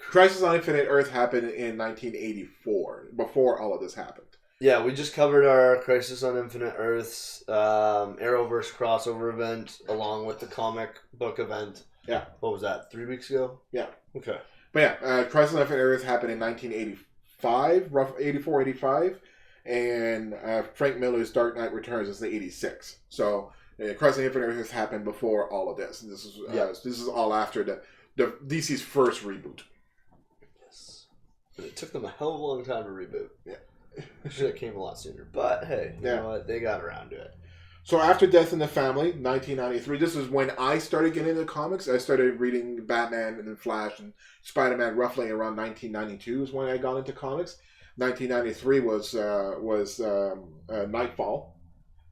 Speaker 2: Crisis on Infinite Earth happened in 1984, before all of this happened.
Speaker 1: Yeah, we just covered our Crisis on Infinite Earths Arrowverse crossover event along with the comic book event.
Speaker 2: Yeah.
Speaker 1: What was that, 3 weeks ago?
Speaker 2: Yeah.
Speaker 1: Okay.
Speaker 2: But yeah, Crisis on Infinite Earth happened in 1985, 84, 85. And Frank Miller's Dark Knight Returns is the 86. So Crisis on Infinite Earth happened before all of this. And this is all after the DC's first reboot.
Speaker 1: Yes. But it took them a hell of a long time to reboot.
Speaker 2: Yeah.
Speaker 1: Should have came a lot sooner. But hey, you know what? They got around to it.
Speaker 2: So after Death in the Family, 1993, this is when I started getting into comics. I started reading Batman and Flash and Spider-Man roughly around 1992 is when I got into comics. 1993 was Nightfall.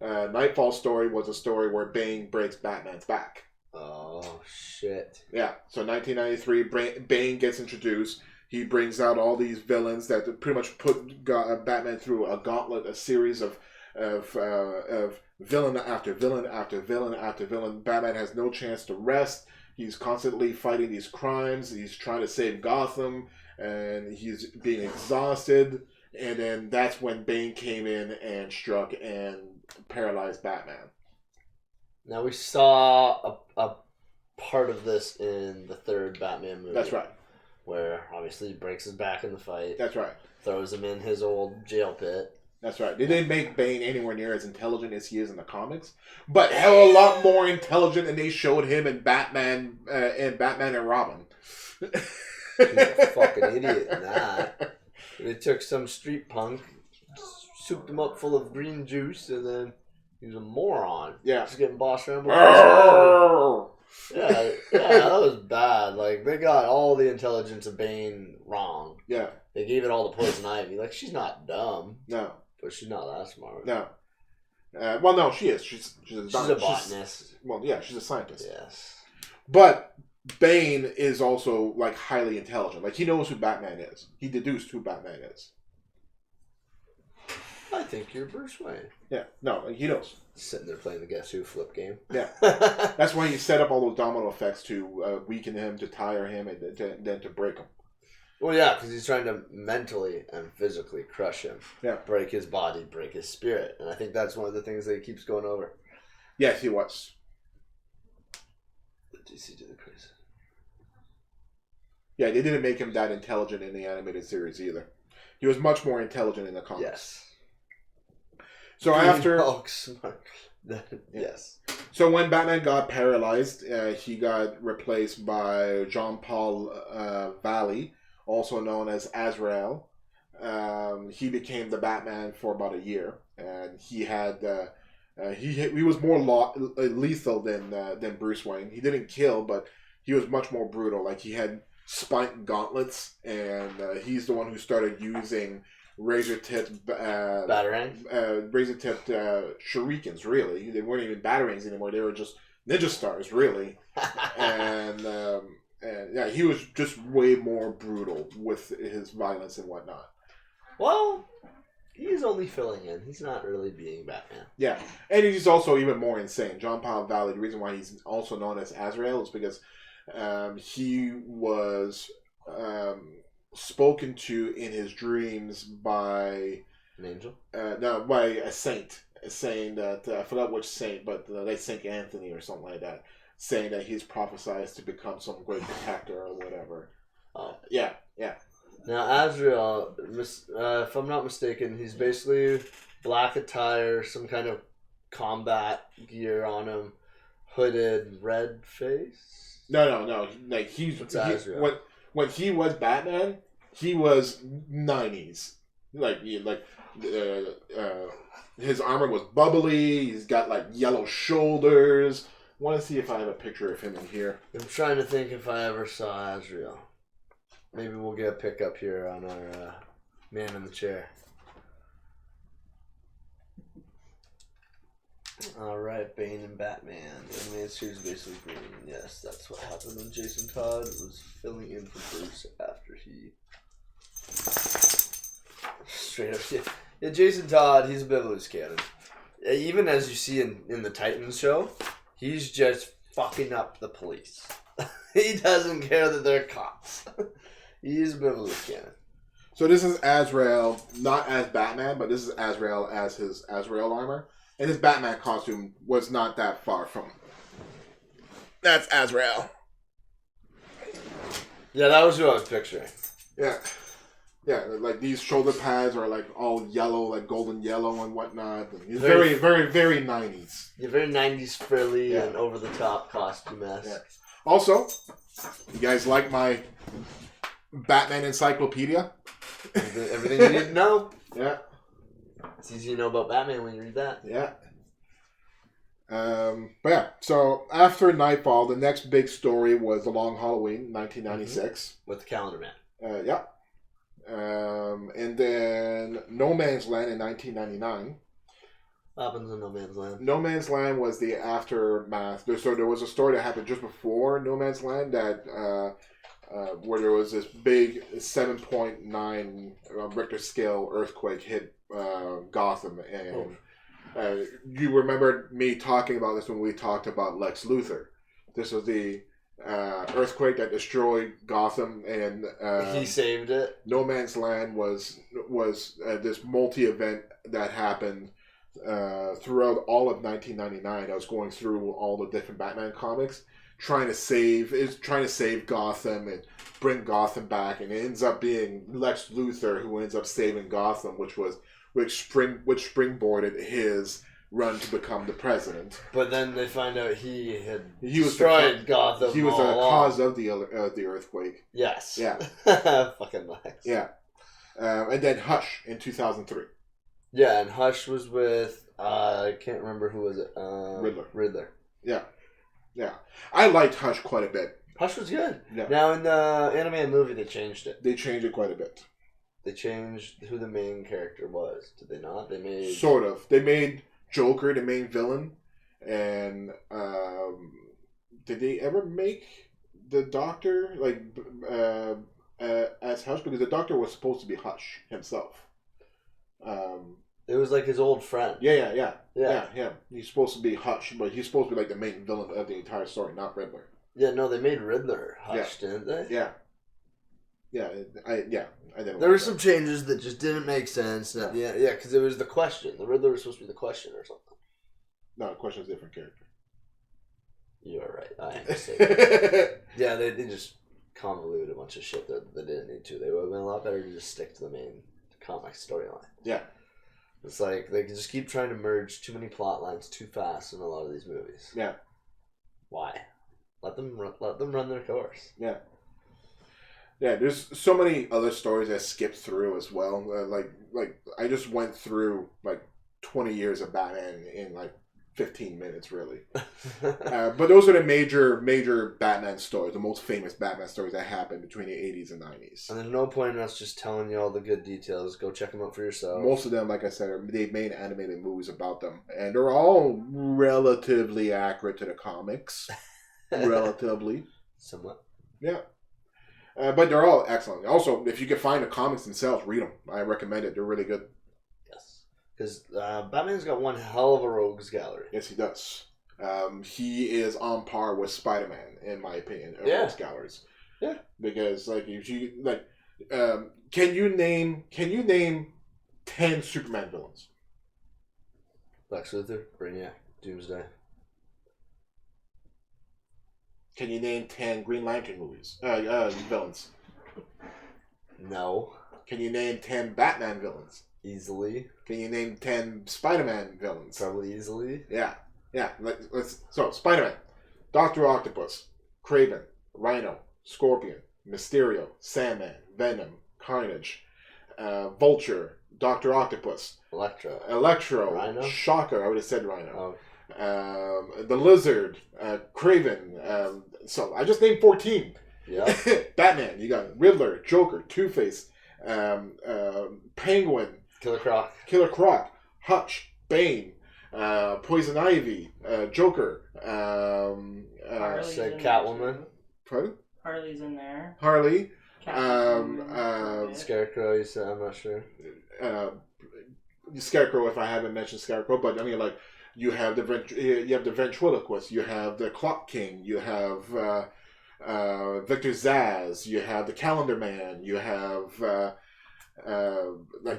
Speaker 2: Nightfall's story was a story where Bane breaks Batman's back.
Speaker 1: Oh, shit.
Speaker 2: Yeah, so 1993, Bane gets introduced. He brings out all these villains that pretty much put Batman through a gauntlet, a series of villain after villain after villain after villain. Batman has no chance to rest. He's constantly fighting these crimes. He's trying to save Gotham, and he's being exhausted. And then that's when Bane came in and struck and paralyzed Batman.
Speaker 1: Now we saw a part of this in the third Batman movie.
Speaker 2: That's right.
Speaker 1: Where obviously he breaks his back in the fight.
Speaker 2: That's right.
Speaker 1: Throws him in his old jail pit.
Speaker 2: That's right. They didn't make Bane anywhere near as intelligent as he is in the comics, but hell a lot more intelligent than they showed him in Batman and Robin.
Speaker 1: He's a fucking idiot in that. They took some street punk, souped him up full of green juice, and then he was a moron.
Speaker 2: Yeah.
Speaker 1: Just getting bossed around. Yeah, that was bad. Like, they got all the intelligence of Bane wrong.
Speaker 2: Yeah.
Speaker 1: They gave it all to Poison Ivy. Like, she's not dumb.
Speaker 2: No.
Speaker 1: But she's not that smart.
Speaker 2: No. Well, no, she is. She's a
Speaker 1: botanist.
Speaker 2: She's a scientist.
Speaker 1: Yes.
Speaker 2: But Bane is also, like, highly intelligent. Like, he knows who Batman is. He deduced who Batman is.
Speaker 1: I think you're Bruce Wayne.
Speaker 2: Yeah. No, he knows.
Speaker 1: Sitting there playing the Guess Who flip game.
Speaker 2: Yeah. That's why he set up all those domino effects to weaken him, to tire him, and then to break him.
Speaker 1: Well, yeah, because he's trying to mentally and physically crush him.
Speaker 2: Yeah.
Speaker 1: Break his body, break his spirit. And I think that's one of the things that he keeps going over.
Speaker 2: Yes, he was.
Speaker 1: The DC did the crazy.
Speaker 2: Yeah, they didn't make him that intelligent in the animated series either. He was much more intelligent in the comics.
Speaker 1: Yes.
Speaker 2: So after...
Speaker 1: Hulk smart. Yes.
Speaker 2: So when Batman got paralyzed, he got replaced by John Paul Valley, also known as Azrael. He became the Batman for about a year, and he had he was more lethal than Bruce Wayne. He didn't kill, but he was much more brutal. Like, he had spiked gauntlets, and he's the one who started using razor-tipped razor-tipped shurikens. Really, they weren't even batarangs anymore. They were just ninja stars, really. and yeah, he was just way more brutal with his violence and whatnot.
Speaker 1: Well, he's only filling in. He's not really being Batman.
Speaker 2: Yeah, and he's also even more insane. John Paul Valley, the reason why he's also known as Azrael is because he was spoken to in his dreams by
Speaker 1: an angel.
Speaker 2: No, by a saint, saying that I forgot which saint, but like Saint Anthony or something like that, saying that he's prophesied to become some great protector or whatever. Yeah.
Speaker 1: Now, Azrael, if I'm not mistaken, he's basically black attire, some kind of combat gear on him, hooded, red face.
Speaker 2: No. Like when he was Batman, he was 90s. His armor was bubbly. He's got like yellow shoulders. I want to see if I have a picture of him in here.
Speaker 1: I'm trying to think if I ever saw Azrael. maybe we'll get a pickup here on our man in the chair. Alright, Bane and Batman. The animated series basically green. Yes, that's what happened when Jason Todd was filling in for Bruce after he... Straight up, yeah, Jason Todd, he's a bit of a loose cannon. Even as you see in the Titans show, he's just fucking up the police. He doesn't care that they're cops. He's a bit of a loose cannon.
Speaker 2: So this is Azrael, not as Batman, but this is Azrael as his Azrael armor. And his Batman costume was not that far from him. That's Azrael.
Speaker 1: Yeah, that was who I was picturing.
Speaker 2: Yeah. Yeah, like these shoulder pads are like all yellow, like golden yellow and whatnot. And he's very, very, very 90s.
Speaker 1: Yeah, very 90s frilly and over-the-top costume-esque. Yeah.
Speaker 2: Also, you guys like my Batman encyclopedia?
Speaker 1: Everything you need to know.
Speaker 2: Yeah.
Speaker 1: It's easy to know about Batman when you read that.
Speaker 2: Yeah. But yeah, so after Nightfall, the next big story was The Long Halloween, 1996.
Speaker 1: With the Calendar Man.
Speaker 2: Yeah. And then No Man's Land in 1999.
Speaker 1: What happens in No Man's Land?
Speaker 2: No Man's Land was the aftermath. So there was a story that happened just before No Man's Land that where there was this big 7.9 Richter scale earthquake hit Gotham. And you remember me talking about this when we talked about Lex Luthor. This was the earthquake that destroyed Gotham, and
Speaker 1: he saved it.
Speaker 2: No Man's Land was this multi-event that happened throughout all of 1999. I was going through all the different Batman comics, trying to save Gotham and bring Gotham back, and it ends up being Lex Luthor who ends up saving Gotham, which springboarded his run to become the president.
Speaker 1: But then they find out he destroyed Gotham.
Speaker 2: He was the cause of the earthquake.
Speaker 1: Yes.
Speaker 2: Yeah.
Speaker 1: Fucking Lex.
Speaker 2: Yeah. And then Hush in 2003.
Speaker 1: Yeah, and Hush was with I can't remember who was it. Riddler.
Speaker 2: Yeah. Yeah. I liked Hush quite a bit.
Speaker 1: Hush was good.
Speaker 2: Yeah.
Speaker 1: Now in the animated movie they changed it.
Speaker 2: They changed it quite a bit.
Speaker 1: They changed who the main character was. Did they not? They made
Speaker 2: sort of. They made Joker the main villain, and did they ever make the Doctor as Hush? Because the Doctor was supposed to be Hush himself.
Speaker 1: It was like his old friend.
Speaker 2: Yeah. He's supposed to be Hush, but he's supposed to be like the main villain of the entire story, not Riddler.
Speaker 1: Yeah, no, they made Riddler Hush, didn't they?
Speaker 2: Yeah. I didn't.
Speaker 1: There were some changes that just didn't make sense. Yeah, because it was the Question. The Riddler was supposed to be the Question or something.
Speaker 2: No, the Question's a different character.
Speaker 1: You're right. I am mistaken. Yeah, they just convoluted a bunch of shit that they didn't need to. They would have been a lot better to just stick to the main comic storyline.
Speaker 2: Yeah.
Speaker 1: It's like they can just keep trying to merge too many plot lines too fast in a lot of these movies.
Speaker 2: Yeah.
Speaker 1: Why? Let them run their course.
Speaker 2: Yeah. Yeah, there's so many other stories I skipped through as well. Like I just went through like 20 years of Batman in like 15 minutes, really. But those are the major Batman stories, the most famous Batman stories that happened between the 80s and 90s.
Speaker 1: And there's no point in us just telling you all the good details. Go check them out for yourself.
Speaker 2: Most of them, like I said, they've made animated movies about them, and they're all relatively accurate to the comics. Relatively.
Speaker 1: Somewhat.
Speaker 2: Yeah. But they're all excellent. Also, if you can find the comics themselves, read them. I recommend it. They're really good.
Speaker 1: Yes. Because Batman's got one hell of a rogues gallery.
Speaker 2: Yes, he does. He is on par with Spider-Man, in my opinion, of rogues galleries.
Speaker 1: Yeah.
Speaker 2: Because, like, if you, like, can you name 10 Superman villains?
Speaker 1: Lex Luthor, Brainiac, Doomsday.
Speaker 2: Can you name 10 Green Lantern villains?
Speaker 1: No.
Speaker 2: Can you name 10 Batman villains?
Speaker 1: Easily.
Speaker 2: Can you name 10 Spider-Man villains?
Speaker 1: Probably easily.
Speaker 2: Yeah. So, Spider-Man, Dr. Octopus, Kraven, Rhino, Scorpion, Mysterio, Sandman, Venom, Carnage, Vulture, Dr. Octopus, Electro,
Speaker 1: Rhino?
Speaker 2: Shocker, I would have said Rhino.
Speaker 1: Oh.
Speaker 2: The Lizard, Kraven. So I just named 14.
Speaker 1: Yeah.
Speaker 2: Batman. You got Riddler, Joker, Two-Face, Penguin,
Speaker 1: Killer Croc,
Speaker 2: Hutch, Bane, Poison Ivy, Joker,
Speaker 1: said Catwoman.
Speaker 2: Pardon?
Speaker 3: Harley's in there.
Speaker 2: Harley.
Speaker 1: Scarecrow, you said, I'm not sure.
Speaker 2: Scarecrow, if I haven't mentioned Scarecrow, but I mean, like, you have the ventriloquist, you have the Clock King, you have Victor Zsasz, you have the Calendar Man, you have
Speaker 1: I'm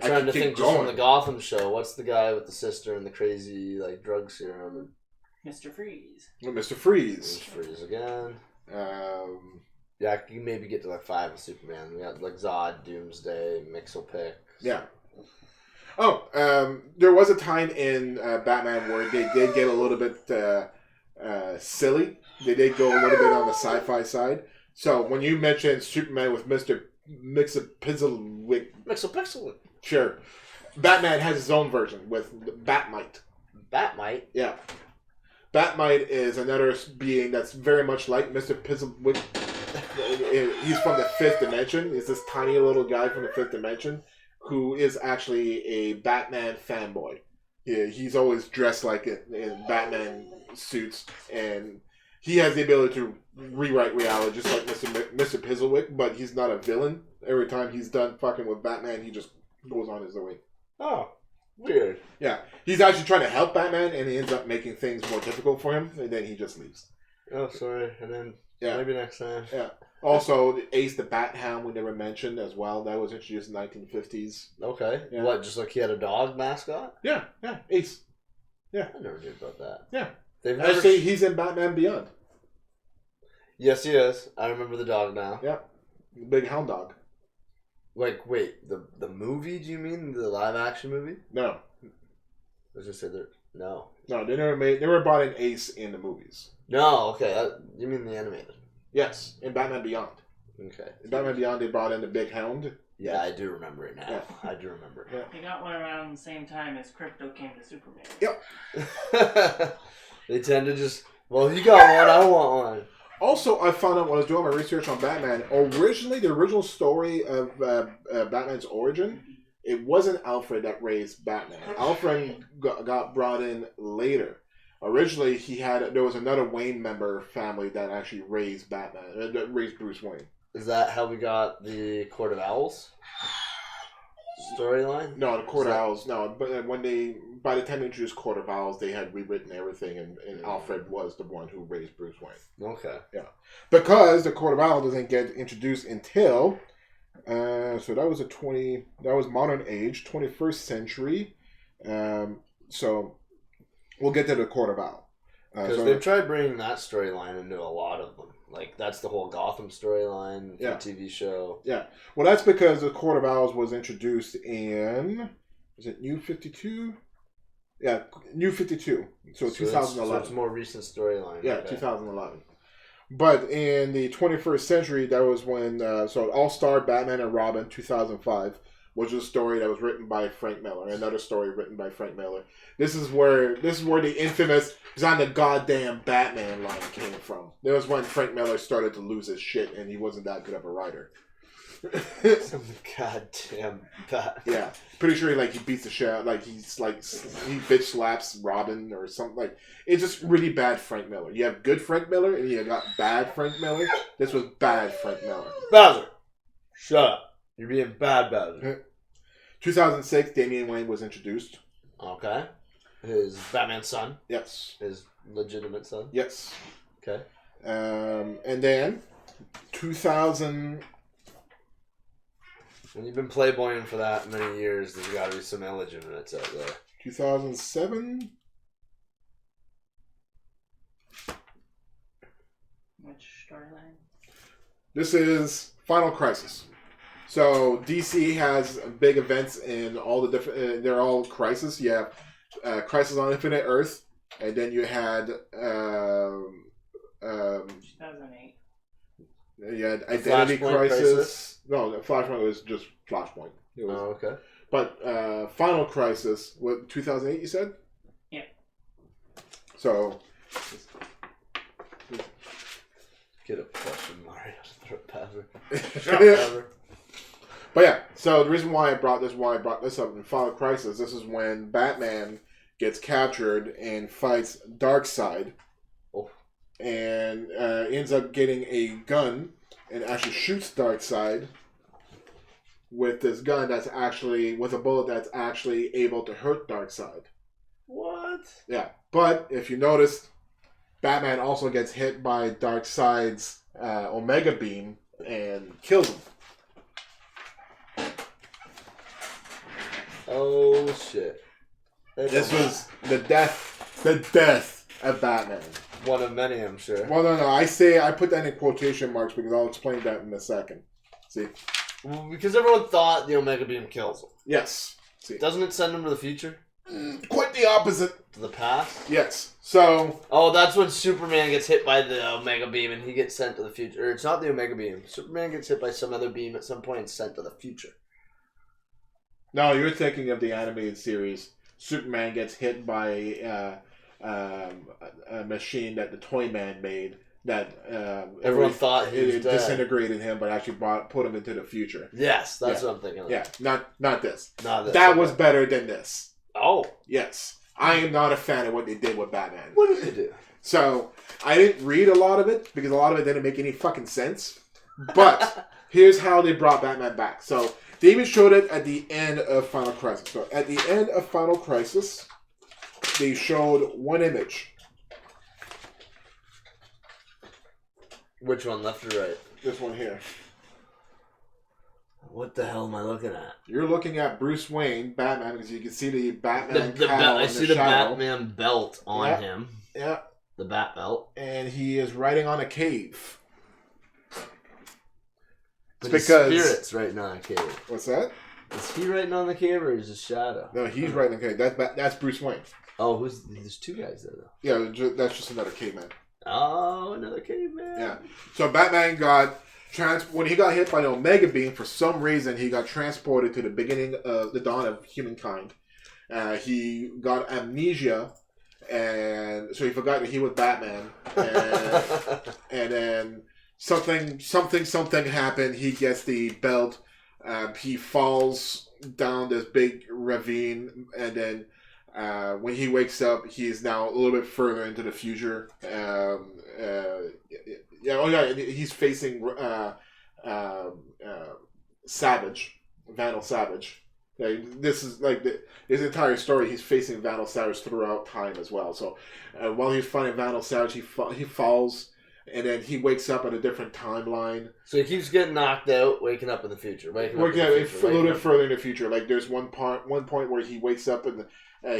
Speaker 1: trying to think just from the Gotham show. What's the guy with the sister and the crazy like drug serum?
Speaker 3: Mr. Freeze.
Speaker 2: Mr. Freeze.
Speaker 1: Mr. Freeze again. Yeah, you maybe get to like 5 with Superman. We got like Zod, Doomsday, Mxyzptlk.
Speaker 2: Yeah. Oh, there was a time in Batman where they did get a little bit silly. They did go a little bit on the sci-fi side. So when you mentioned Superman with Mr. Mxyzptlk, sure, Batman has his own version with Batmite.
Speaker 1: Batmite?
Speaker 2: Yeah. Batmite is another being that's very much like Mr. Mxyzptlk. He's from the 5th dimension. He's this tiny little guy from the 5th dimension who is actually a Batman fanboy. Yeah, he's always dressed like it in Batman suits, and he has the ability to rewrite reality just like Mr. Mxyzptlk, but he's not a villain. Every time he's done fucking with Batman, he just goes on his way.
Speaker 1: Oh, weird.
Speaker 2: Yeah, he's actually trying to help Batman, and he ends up making things more difficult for him, and then he just leaves.
Speaker 1: Oh, sorry. And then maybe next time.
Speaker 2: Yeah. Also, Ace the Bat Hound we never mentioned as well. That was introduced in the 1950s.
Speaker 1: Okay.
Speaker 2: Yeah.
Speaker 1: What, just like he had a dog mascot?
Speaker 2: Yeah, Ace. Yeah.
Speaker 1: I never knew about that.
Speaker 2: Yeah.
Speaker 1: They've
Speaker 2: never Actually, he's in Batman Beyond.
Speaker 1: Yes, he is. I remember the dog now.
Speaker 2: Yeah. The big hound dog.
Speaker 1: Like, wait, the movie, do you mean? The live action movie?
Speaker 2: No.
Speaker 1: Let's just say that. No.
Speaker 2: No, they never brought in Ace in the movies.
Speaker 1: No, okay. You mean the animated?
Speaker 2: Yes, in Batman Beyond.
Speaker 1: Okay.
Speaker 2: In Batman Beyond, they brought in the big hound.
Speaker 1: Yeah, I do remember it now.
Speaker 2: Yeah.
Speaker 1: I do remember it.
Speaker 2: Yeah.
Speaker 3: They got one around the same time as Crypto came to Superman.
Speaker 2: Yep.
Speaker 1: They tend to just, well, you got one, I want one.
Speaker 2: Also, I found out when I was doing my research on Batman, originally, the original story of Batman's origin, it wasn't Alfred that raised Batman. Alfred got brought in later. Originally, there was another Wayne member family that actually raised Batman, that raised Bruce Wayne.
Speaker 1: Is that how we got the Court of Owls storyline?
Speaker 2: No, the Court of Owls, no. But by the time they introduced Court of Owls, they had rewritten everything, and Alfred was the one who raised Bruce Wayne.
Speaker 1: Okay.
Speaker 2: Yeah. Because the Court of Owls doesn't get introduced until, so that was modern age, 21st century. So we'll get to the Court of Owl.
Speaker 1: Because they've tried bringing that storyline into a lot of them. Like, that's the whole Gotham storyline for the TV show. Yeah.
Speaker 2: Well, that's because the Court of Owls was introduced in, is it New 52? Yeah, New 52. So 2011.
Speaker 1: So it's a more recent storyline.
Speaker 2: Yeah, okay. 2011. But in the 21st century, that was when, so All-Star Batman and Robin, 2005, was a story that was written by Frank Miller. Another story written by Frank Miller. This is where the infamous "I'm the goddamn Batman" line came from. That was when Frank Miller started to lose his shit, and he wasn't that good of a writer.
Speaker 1: Goddamn Batman.
Speaker 2: Yeah, pretty sure he beats the shit out. He bitch slaps Robin or something. Like, it's just really bad Frank Miller. You have good Frank Miller, and you got bad Frank Miller. This was bad Frank Miller.
Speaker 1: Bowser, shut up. You're being bad Bowser.
Speaker 2: 2006, Damian Wayne was introduced.
Speaker 1: Okay. His Batman son.
Speaker 2: Yes.
Speaker 1: His legitimate son.
Speaker 2: Yes.
Speaker 1: Okay.
Speaker 2: And then 2000.
Speaker 1: When you've been playboying for that many years, there's got to be some illegitimates out there.
Speaker 2: 2007.
Speaker 3: Which storyline?
Speaker 2: This is Final Crisis. So DC has big events in all the different. They're all Crisis. You have Crisis on Infinite Earth, and then you had
Speaker 3: 2008.
Speaker 2: You had Identity Crisis. No, Flashpoint was just Flashpoint. It was,
Speaker 1: okay.
Speaker 2: But Final Crisis, what, 2008? You said?
Speaker 3: Yeah.
Speaker 2: So.
Speaker 1: Get a question, Mario. Throw it past her.
Speaker 2: But yeah, so the reason why I brought this up in Final Crisis, this is when Batman gets captured and fights Darkseid.
Speaker 1: Oh.
Speaker 2: And ends up getting a gun and actually shoots Darkseid with this gun with a bullet that's actually able to hurt Darkseid.
Speaker 1: What?
Speaker 2: Yeah, but if you notice, Batman also gets hit by Darkseid's Omega Beam and kills him.
Speaker 1: Oh shit!
Speaker 2: This was the death of Batman.
Speaker 1: One of many, I'm sure.
Speaker 2: Well, no, I put that in quotation marks because I'll explain that in a second. See?
Speaker 1: Well, because everyone thought the Omega Beam kills him.
Speaker 2: Yes. See?
Speaker 1: Doesn't it send him to the future?
Speaker 2: Quite the opposite.
Speaker 1: To the past?
Speaker 2: Yes. So...
Speaker 1: Oh, that's when Superman gets hit by the Omega Beam and he gets sent to the future. Or it's not the Omega Beam. Superman gets hit by some other beam at some point and sent to the future.
Speaker 2: No, you're thinking of the animated series. Superman gets hit by a machine that the Toyman made that
Speaker 1: everyone thought he was dead.
Speaker 2: Disintegrated him, but actually put him into the future.
Speaker 1: Yes, that's what I'm thinking of.
Speaker 2: Yeah, not this.
Speaker 1: Not this.
Speaker 2: That was better than this.
Speaker 1: Oh.
Speaker 2: Yes. I am not a fan of what they did with Batman.
Speaker 1: What did they do?
Speaker 2: So, I didn't read a lot of it, because a lot of it didn't make any fucking sense. But, here's how they brought Batman back. So, they even showed it at the end of Final Crisis. So, at the end of Final Crisis, they showed one image.
Speaker 1: Which one, left or right?
Speaker 2: This one here.
Speaker 1: What the hell am I looking at?
Speaker 2: You're looking at Bruce Wayne, Batman, because you can see the Batman cowl
Speaker 1: I see the Batman belt on him.
Speaker 2: Yeah.
Speaker 1: The Bat belt.
Speaker 2: And he is riding on a cave.
Speaker 1: But his spirit's right now on a cave.
Speaker 2: What's that?
Speaker 1: Is he writing on the cave or is it Shadow?
Speaker 2: No, he's writing on the cave. That's Bruce Wayne.
Speaker 1: Oh, there's two guys there, though.
Speaker 2: Yeah, that's just another caveman.
Speaker 1: Oh, another caveman.
Speaker 2: Yeah. So Batman got... when he got hit by the Omega Beam, for some reason, he got transported to the beginning of the dawn of humankind. He got amnesia, and so he forgot that he was Batman. And then something happened. He gets the belt. He falls down this big ravine, and then when he wakes up, he's now a little bit further into the future. He's facing Savage, Vandal Savage. This is like his entire story. He's facing Vandal Savage throughout time as well. So while he's fighting Vandal Savage, he falls, and then he wakes up at a different timeline. So
Speaker 1: he keeps getting knocked out, waking up in the future.
Speaker 2: A little bit further in the future. Like there's one point where he wakes up and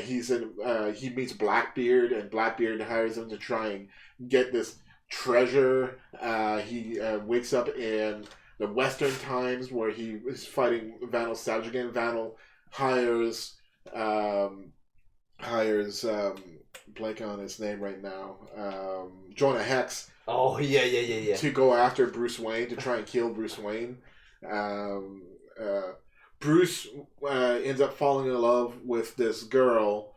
Speaker 2: he meets Blackbeard, and Blackbeard hires him to try and get this treasure. He wakes up in the Western times where he is fighting Vandal Savage again. Vandal hires blank on his name right now. Jonah Hex.
Speaker 1: Oh yeah.
Speaker 2: To go after Bruce Wayne, to try and kill Bruce Wayne. Bruce ends up falling in love with this girl.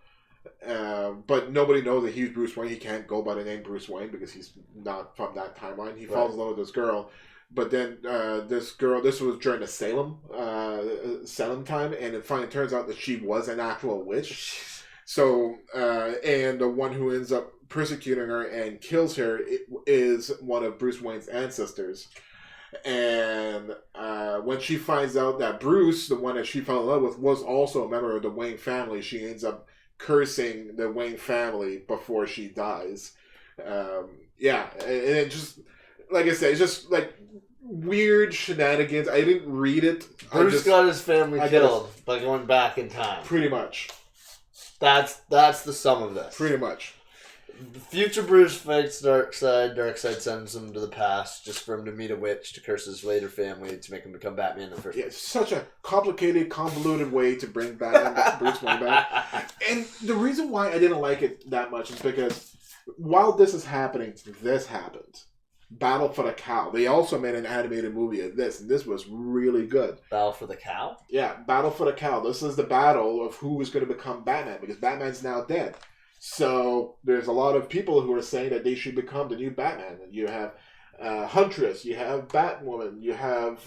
Speaker 2: But nobody knows that he's Bruce Wayne. He can't go by the name Bruce Wayne because he's not from that timeline. He falls in love with this girl. But then this was during the Salem time, and it finally turns out that she was an actual witch. So, and the one who ends up persecuting her and kills her is one of Bruce Wayne's ancestors. And when she finds out that Bruce, the one that she fell in love with, was also a member of the Wayne family, she ends up cursing the Wayne family before she dies. And it just, like I said, it's just like weird shenanigans. I didn't read it.
Speaker 1: Bruce got his family killed by going back in time.
Speaker 2: Pretty much.
Speaker 1: That's the sum of this.
Speaker 2: Pretty much.
Speaker 1: The future Bruce fights Darkseid. Darkseid sends him to the past just for him to meet a witch to curse his later family to make him become Batman in the first place.
Speaker 2: It's such a complicated, convoluted way to bring Batman Bruce Wayne back. And the reason why I didn't like it that much is because while this is happening, this happened. Battle for the Cow. They also made an animated movie of this, and this was really good.
Speaker 1: Battle for the Cow?
Speaker 2: Yeah, Battle for the Cow. This is the battle of who is going to become Batman, because Batman's now dead. So there's a lot of people who are saying that they should become the new Batman. And you have Huntress, you have Batwoman, you have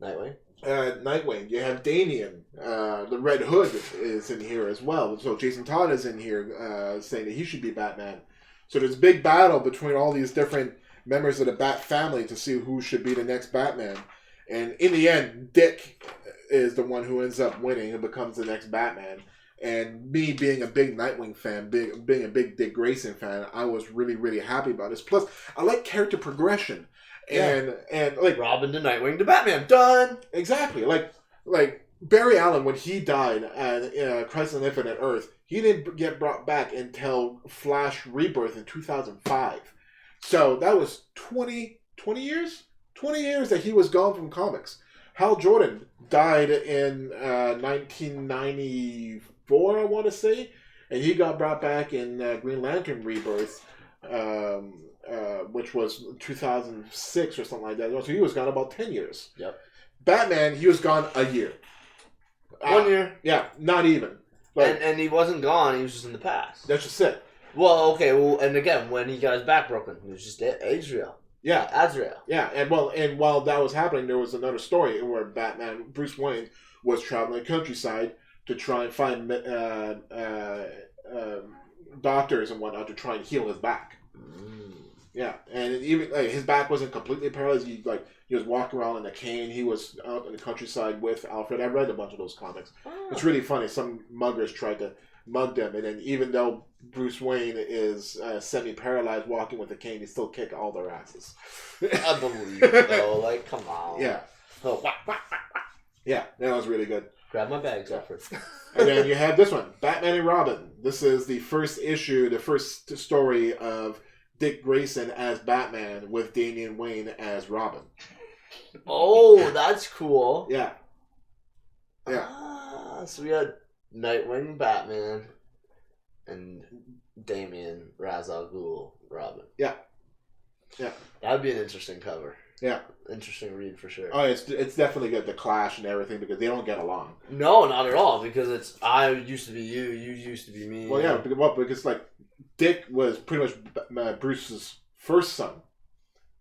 Speaker 1: Nightwing.
Speaker 2: Nightwing, you have Damian. The Red Hood is in here as well. So Jason Todd is in here saying that he should be Batman. So there's a big battle between all these different members of the Bat family to see who should be the next Batman. And in the end, Dick is the one who ends up winning and becomes the next Batman. And me being a big Nightwing fan, being a big Dick Grayson fan, I was really, really happy about this. Plus, I like character progression. And like
Speaker 1: Robin to Nightwing to Batman. Done!
Speaker 2: Exactly. Like Barry Allen, when he died at Crisis on Infinite Earth, he didn't get brought back until Flash Rebirth in 2005. So that was 20 years? 20 years that he was gone from comics. Hal Jordan died in 1994, I want to say, and he got brought back in Green Lantern Rebirth, which was 2006 or something like that. So he was gone about 10 years.
Speaker 1: Yep.
Speaker 2: Batman, he was gone a year.
Speaker 1: 1 year.
Speaker 2: Yeah, not even. Like,
Speaker 1: And he wasn't gone, he was just in the past.
Speaker 2: that's just it.
Speaker 1: Well, okay, and again, when he got his back broken, he was just Azrael.
Speaker 2: Yeah.
Speaker 1: Azrael.
Speaker 2: Yeah, and while that was happening, there was another story where Bruce Wayne, was traveling the countryside to try and find doctors and whatnot to try and heal his back. Yeah, and even his back wasn't completely paralyzed. He was walking around in a cane. He was out in the countryside with Alfred. I read a bunch of those comics. Oh. It's really funny. Some muggers tried to mug them, and then even though Bruce Wayne is semi-paralyzed, walking with a cane, he still kick all their asses.
Speaker 1: Unbelievable! Like, come on.
Speaker 2: Yeah.
Speaker 1: Oh,
Speaker 2: yeah, that was really good.
Speaker 1: Grab my bags, Alfred.
Speaker 2: And then you have this one, Batman and Robin. This is the first issue, the first story of Dick Grayson as Batman with Damian Wayne as Robin.
Speaker 1: Oh, that's cool.
Speaker 2: Yeah.
Speaker 1: Yeah. So we had Nightwing, Batman, and Damian Ra's al Ghul, Robin.
Speaker 2: Yeah. Yeah.
Speaker 1: That would be an interesting cover.
Speaker 2: Yeah.
Speaker 1: Interesting read for sure.
Speaker 2: Oh, it's definitely good, the clash and everything, because they don't get along.
Speaker 1: No, not at all, because it's I used to be you, you used to be me.
Speaker 2: Well, yeah, because Dick was pretty much Bruce's first son,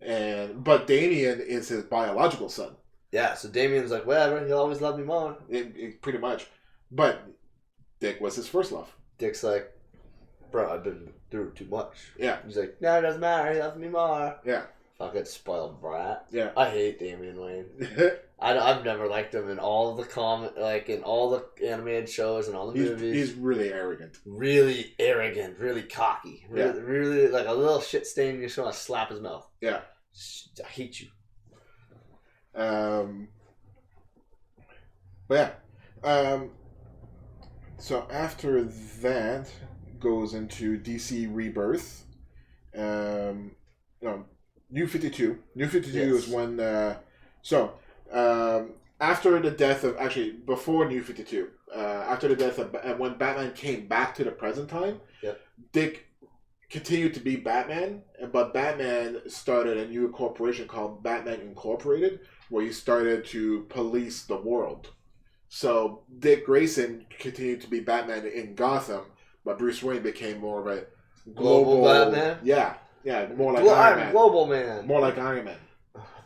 Speaker 2: but Damian is his biological son.
Speaker 1: Yeah, so Damian's like, whatever, he'll always love me more.
Speaker 2: Pretty much. But Dick was his first love. Dick's
Speaker 1: like, bro, I've been through too much.
Speaker 2: Yeah.
Speaker 1: He's like, no, it doesn't matter, he loves me more.
Speaker 2: Yeah.
Speaker 1: Fucking spoiled brat.
Speaker 2: Yeah.
Speaker 1: I hate Damian Wayne. I've never liked him in all the in all the animated shows and all the movies.
Speaker 2: He's really arrogant.
Speaker 1: Really arrogant, really cocky. Really like a little shit stain, you just want to slap his mouth.
Speaker 2: Yeah.
Speaker 1: I hate you.
Speaker 2: But yeah. So after that goes into DC Rebirth. New 52. New 52 is when after the death of, actually before New 52, after the death of, when Batman came back to the present time, Dick continued to be Batman, but Batman started a new corporation called Batman Incorporated, where he started to police the world. So Dick Grayson continued to be Batman in Gotham, but Bruce Wayne became more of a global
Speaker 1: Batman?
Speaker 2: Yeah, more like Iron Man.
Speaker 1: Global Man.
Speaker 2: More like Iron Man.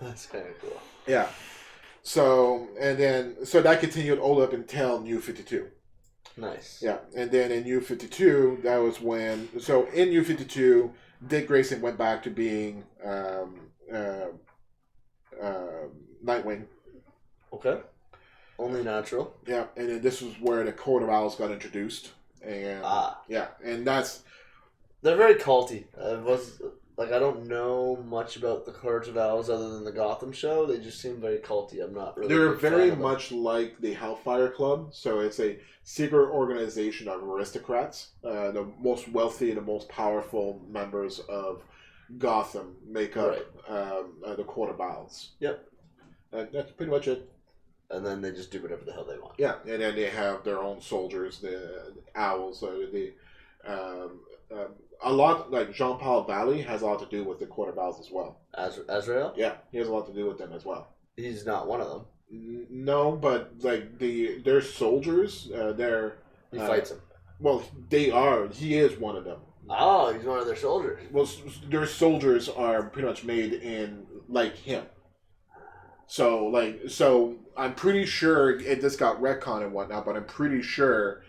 Speaker 1: That's kind of cool.
Speaker 2: Yeah. So that continued all up until New 52.
Speaker 1: Nice.
Speaker 2: Yeah, and then in New 52, that was when. So in New 52, Dick Grayson went back to being Nightwing.
Speaker 1: Okay. Only natural.
Speaker 2: Yeah, and then this was where the Court of Owls got introduced, and and that's.
Speaker 1: They're very culty. I don't know much about the Court of Owls other than the Gotham show. They just seem very culty. I'm not really.
Speaker 2: They're very much like the Hellfire Club. So it's a secret organization of aristocrats. The most wealthy and the most powerful members of Gotham make up the Court of Owls. Yep. That's pretty much it.
Speaker 1: And then they just do whatever the hell they want.
Speaker 2: Yeah, and then they have their own soldiers, the owls. A lot, like Jean-Paul Valley has a lot to do with the Court of Owls as well.
Speaker 1: Azrael?
Speaker 2: Yeah, he has a lot to do with them as well.
Speaker 1: He's not one of them.
Speaker 2: No, but like their soldiers, he
Speaker 1: fights them.
Speaker 2: Well, they are. He is one of them.
Speaker 1: Oh, he's one of their soldiers.
Speaker 2: Well, their soldiers are pretty much made in like him. So I'm pretty sure this got retcon and whatnot, but I'm pretty sure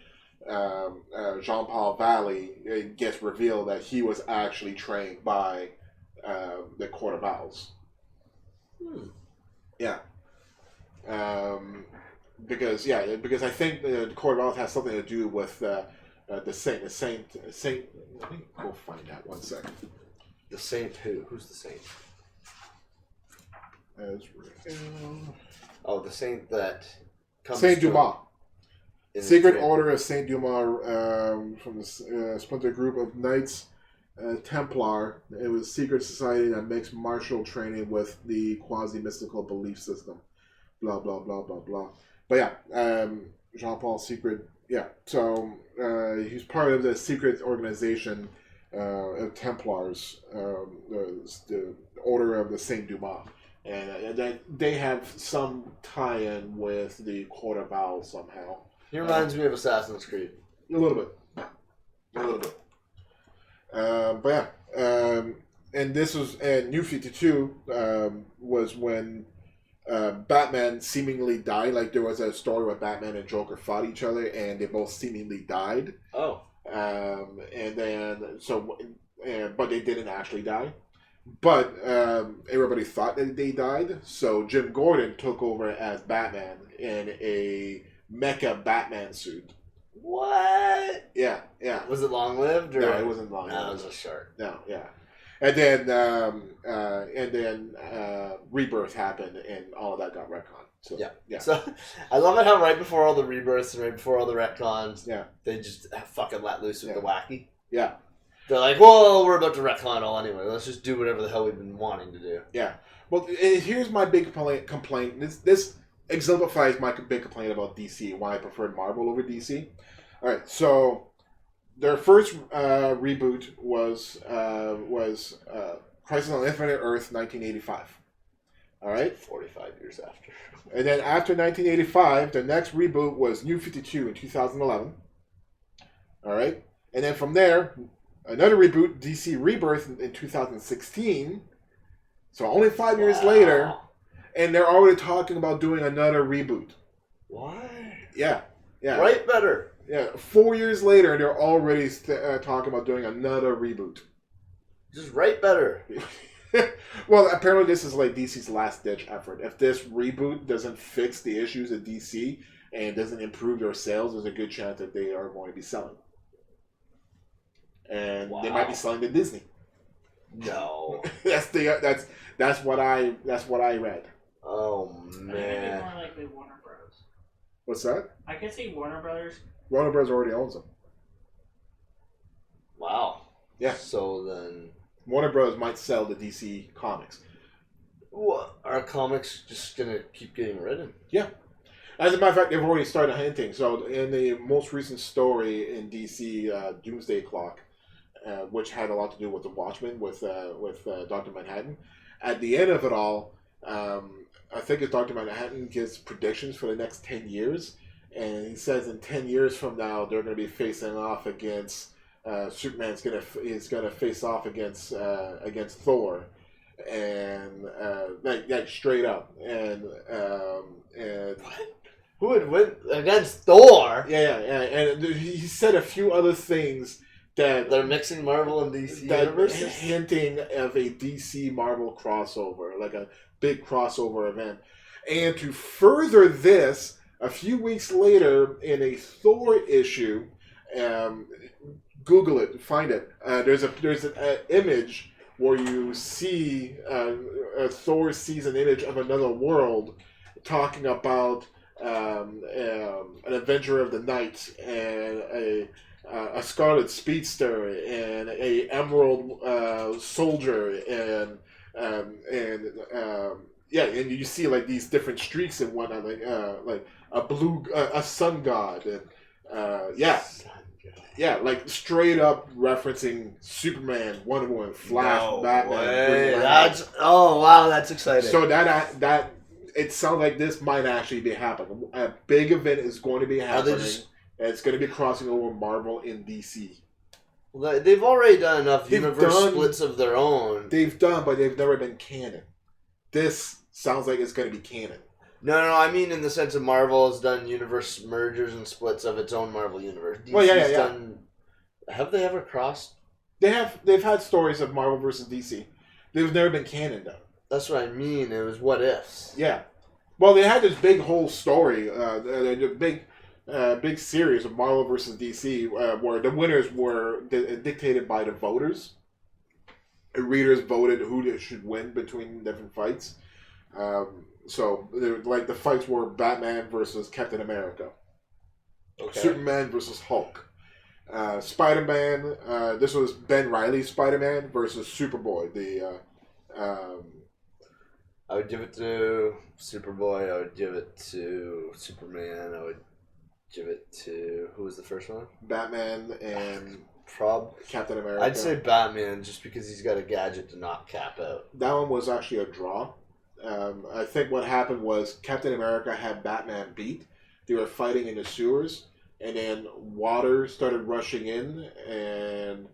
Speaker 2: Jean-Paul Valley, it gets revealed that he was actually trained by the Court of Owls. Yeah. Because I think the Court of Owls has something to do with the saint. Let me go find that 1 second.
Speaker 1: The saint who? Who's the saint? Oh, the saint that comes
Speaker 2: Saint Dumas. Sacred
Speaker 1: train.
Speaker 2: Order of Saint Dumas from the splinter group of Knights Templar. It was a secret society that makes martial training with the quasi-mystical belief system. Blah, blah, blah, blah, blah. But yeah, Jean-Paul's secret. Yeah, so he's part of the secret organization of Templars, the Order of the Saint Dumas. And they have some tie-in with the Court of Owls somehow.
Speaker 1: He reminds me of Assassin's Creed.
Speaker 2: A little bit. But yeah. And this was... And New 52 was when Batman seemingly died. Like, there was a story where Batman and Joker fought each other, and they both seemingly died.
Speaker 1: Oh.
Speaker 2: And then... but they didn't actually die. But everybody thought that they died, so Jim Gordon took over as Batman in a mecha Batman suit.
Speaker 1: What?
Speaker 2: Yeah.
Speaker 1: Was it long lived?
Speaker 2: No, it wasn't long lived.
Speaker 1: No, it was just short.
Speaker 2: No, yeah. And then Rebirth happened, and all of that got retconned. So yeah.
Speaker 1: So I love it how right before all the rebirths and right before all the retcons, they just fucking let loose with the wacky.
Speaker 2: Yeah.
Speaker 1: They're like, well, we're about to retcon all anyway. Let's just do whatever the hell we've been wanting to do.
Speaker 2: Yeah. Well, here's my big complaint. This exemplifies my big complaint about DC, why I preferred Marvel over DC. All right, so their first reboot was Crisis on Infinite Earth, 1985. All right?
Speaker 1: 45 years after.
Speaker 2: And then after 1985, the next reboot was New 52 in 2011. All right? And then from there... Another reboot, DC Rebirth, in 2016. So only 5 years later, and they're already talking about doing another reboot.
Speaker 1: What?
Speaker 2: Yeah.
Speaker 1: Write better.
Speaker 2: Yeah, 4 years later, they're already talking about doing another reboot.
Speaker 1: Just write better.
Speaker 2: Well, apparently this is like DC's last-ditch effort. If this reboot doesn't fix the issues of DC and doesn't improve their sales, there's a good chance that they are going to be selling. And they might be selling to Disney.
Speaker 1: No.
Speaker 2: that's what I read.
Speaker 1: Oh man.
Speaker 3: I think it's more likely Warner Bros.
Speaker 2: What's that?
Speaker 3: I could see Warner Brothers.
Speaker 2: Warner Bros. Already owns them.
Speaker 1: Wow.
Speaker 2: Yeah.
Speaker 1: So then
Speaker 2: Warner Bros. Might sell the DC comics.
Speaker 1: What? Are comics just gonna keep getting written?
Speaker 2: Yeah. As a matter of fact, they've already started hinting. So in the most recent story in DC, Doomsday Clock, which had a lot to do with the Watchmen with Dr. Manhattan. At the end of it all, I think it's Dr. Manhattan gives predictions for the next 10 years, and he says in 10 years from now they're going to be facing off against Superman's is gonna face off against Thor, and like straight up, and
Speaker 1: what? Who would win against Thor?
Speaker 2: Yeah, and he said a few other things. That
Speaker 1: they're mixing Marvel and DC universes?
Speaker 2: Hinting of a DC Marvel crossover, like a big crossover event. And to further this, a few weeks later in a Thor issue, Google it, find it. There's an image where you see Thor sees an image of another world talking about an Avenger of the Night and a Scarlet Speedster and a Emerald Soldier and you see like these different streaks and whatnot, like a Sun God and like straight up referencing Superman, Wonder Woman, Flash, Batman.
Speaker 1: That's exciting.
Speaker 2: So that it sounds like this might actually be happening. A big event is going to be happening. It's going to be crossing over Marvel and DC.
Speaker 1: Well, they've already done enough universe splits of their own.
Speaker 2: They've done, but they've never been canon. This sounds like it's going to be canon.
Speaker 1: No, I mean in the sense of Marvel has done universe mergers and splits of its own Marvel universe. DC's done... Have they ever crossed?
Speaker 2: They've had stories of Marvel versus DC. They've never been canon, though.
Speaker 1: That's what I mean. It was what ifs.
Speaker 2: Yeah. Well, they had this big whole story, big series of Marvel versus DC, where the winners were dictated by the voters. The readers voted who should win between different fights. So, the fights were Batman versus Captain America, Superman versus Hulk, Spider-Man. This was Ben Reilly's Spider-Man versus Superboy.
Speaker 1: I would give it to Superboy. I would give it to Superman. I would give it to... Who was the first one?
Speaker 2: Batman and Captain America.
Speaker 1: I'd say Batman just because he's got a gadget to knock Cap out.
Speaker 2: That one was actually a draw. I think what happened was Captain America had Batman beat. They were fighting in the sewers, and then water started rushing in, and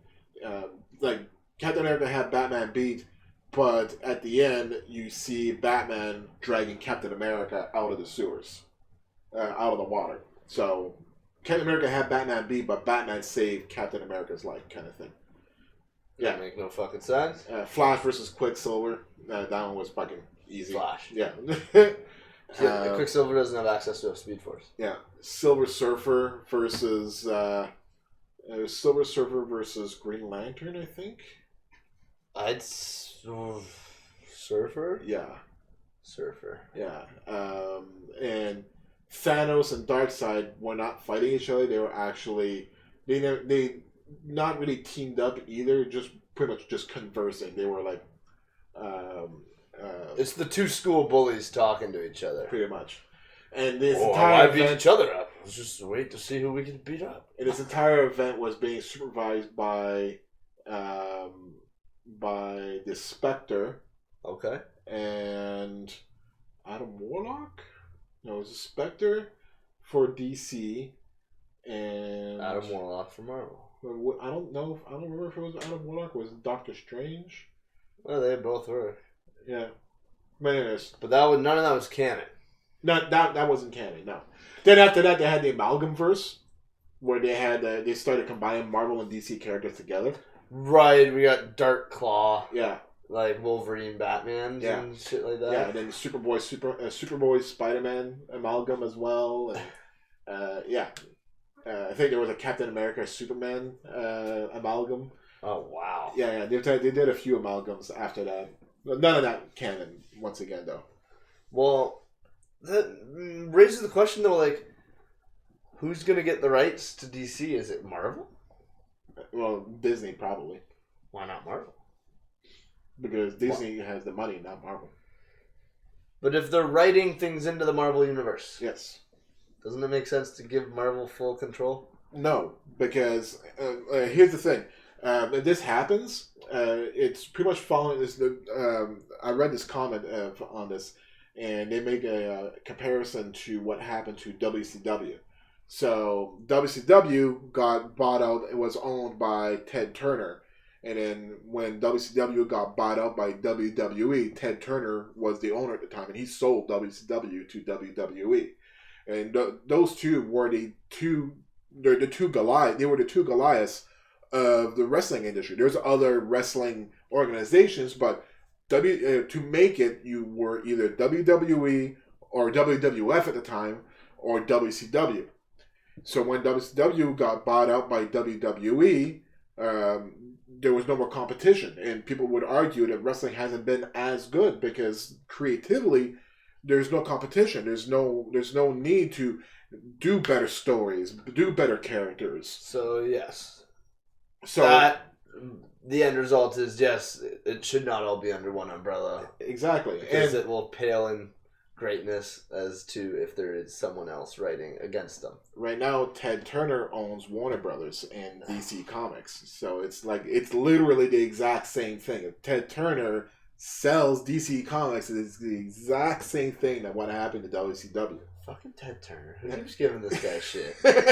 Speaker 2: Captain America had Batman beat. But at the end, you see Batman dragging Captain America out of the sewers, out of the water. So Captain America had Batman beat, but Batman saved Captain America's life, kind of thing.
Speaker 1: Yeah, make no fucking sense.
Speaker 2: Flash versus Quicksilver. That one was fucking easy.
Speaker 1: Flash.
Speaker 2: Yeah.
Speaker 1: Quicksilver doesn't have access to a Speed Force.
Speaker 2: Yeah. Silver Surfer versus Green Lantern, I think.
Speaker 1: Surfer?
Speaker 2: Yeah.
Speaker 1: Surfer.
Speaker 2: Yeah. And Thanos and Darkseid were not fighting each other. They were actually... They not really teamed up either, just pretty much just conversing. They were like...
Speaker 1: it's the two school bullies talking to each other.
Speaker 2: Pretty much. And this
Speaker 1: entire event... beat each other up. Let's just wait to see who we can beat up.
Speaker 2: And this entire event was being supervised by the Spectre.
Speaker 1: Okay.
Speaker 2: And Adam Warlock? No, it was a Spectre for DC and
Speaker 1: Adam Warlock for Marvel.
Speaker 2: I don't remember if it was Adam Warlock or was it Doctor Strange?
Speaker 1: Well, they both were.
Speaker 2: Yeah. But anyways.
Speaker 1: But none of that was canon.
Speaker 2: No, that wasn't canon, no. Then after that they had the Amalgamverse, where they started combining Marvel and DC characters together.
Speaker 1: Right, we got Dark Claw.
Speaker 2: Yeah.
Speaker 1: Like Wolverine, Batman, and shit like that.
Speaker 2: Yeah, and then Superboy, Spider-Man amalgam as well. And, I think there was a Captain America, Superman amalgam.
Speaker 1: Oh, wow.
Speaker 2: Yeah, they did a few amalgams after that. None of that canon, once again, though.
Speaker 1: Well, that raises the question, though, like, who's going to get the rights to DC? Is it Marvel?
Speaker 2: Well, Disney, probably.
Speaker 1: Why not Marvel?
Speaker 2: Because Disney has the money, not Marvel.
Speaker 1: But if they're writing things into the Marvel universe...
Speaker 2: Yes.
Speaker 1: Doesn't it make sense to give Marvel full control?
Speaker 2: No, because here's the thing. If this happens, it's pretty much following this... I read this comment on this, and they make a comparison to what happened to WCW. So, WCW got bought out. It was owned by Ted Turner. And then when WCW got bought out by WWE, Ted Turner was the owner at the time, and he sold WCW to WWE. And those two were the two Goliaths. They were the two Goliaths of the wrestling industry. There's other wrestling organizations, but to make it, you were either WWE or WWF at the time, or WCW. So when WCW got bought out by WWE, there was no more competition, and people would argue that wrestling hasn't been as good because creatively, there's no competition. There's no need to do better stories, do better characters.
Speaker 1: So yes,
Speaker 2: so
Speaker 1: the end result is yes, it should not all be under one umbrella.
Speaker 2: Exactly,
Speaker 1: because it will pale in greatness as to if there is someone else writing against them.
Speaker 2: Right now, Ted Turner owns Warner Brothers and DC Comics, so it's literally the exact same thing. If Ted Turner sells DC Comics, it's the exact same thing that what happened to WCW.
Speaker 1: Fucking Ted Turner. Who keeps giving this guy shit? God damn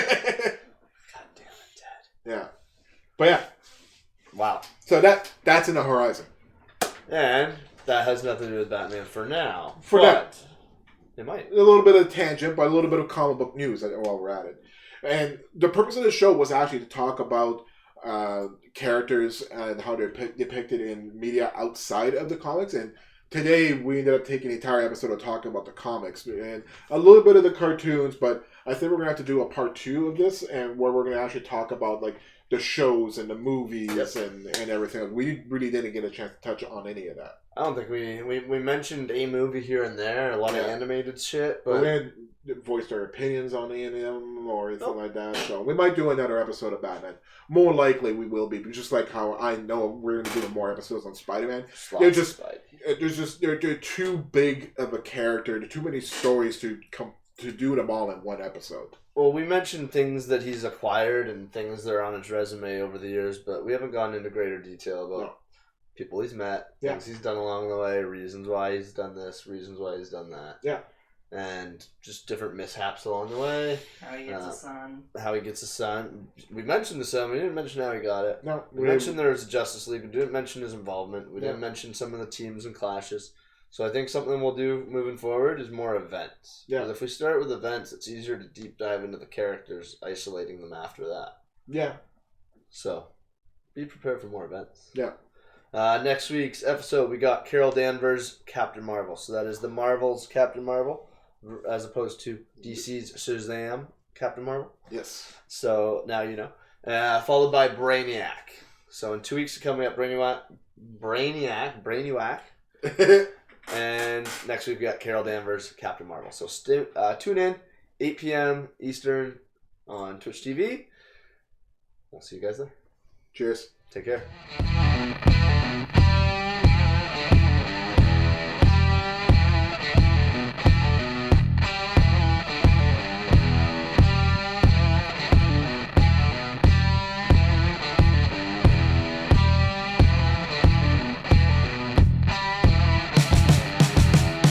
Speaker 1: it, Ted.
Speaker 2: Yeah. But yeah,
Speaker 1: Wow.
Speaker 2: So that's in the horizon.
Speaker 1: And that has nothing to do with Batman for now.
Speaker 2: For now.
Speaker 1: It might.
Speaker 2: A little bit of tangent, but a little bit of comic book news while we're at it. And the purpose of the show was actually to talk about characters and how they're depicted in media outside of the comics. And today we ended up taking the entire episode of talking about the comics and a little bit of the cartoons. But I think we're going to have to do a part 2 of this, and where we're going to actually talk about like the shows and the movies and everything. We really didn't get a chance to touch on any of that.
Speaker 1: I don't think we mentioned a movie here and there, a lot of animated shit, but
Speaker 2: we hadn't voiced our opinions on any of them or anything like that. So we might do another episode of Batman. More likely we will be, but just like how I know we're going to do more episodes on Spider-Man. They're too big of a character. There are too many stories to do them all in one episode.
Speaker 1: Well, we mentioned things that he's acquired and things that are on his resume over the years, but we haven't gone into greater detail about people he's met, things he's done along the way, reasons why he's done this, reasons why he's done that.
Speaker 2: Yeah.
Speaker 1: And just different mishaps along the way.
Speaker 3: How he gets a son.
Speaker 1: How he gets a son. We mentioned the son. We didn't mention how he got it.
Speaker 2: No.
Speaker 1: We mentioned there was a Justice League. We didn't mention his involvement. We didn't mention some of the teams and clashes. So I think something we'll do moving forward is more events. Yeah. Because if we start with events, it's easier to deep dive into the characters, isolating them after that. Yeah. So be prepared for more events. Yeah. Next week's episode, we got Carol Danvers' Captain Marvel. So that is the Marvel's Captain Marvel, as opposed to DC's Shazam Captain Marvel. Yes. So now you know. Followed by Brainiac. So in 2 weeks coming up, Brainiac. And next week we got Carol Danvers, Captain Marvel. So tune in, 8 p.m. Eastern on Twitch TV. I'll see you guys there.
Speaker 2: Cheers.
Speaker 1: Take care.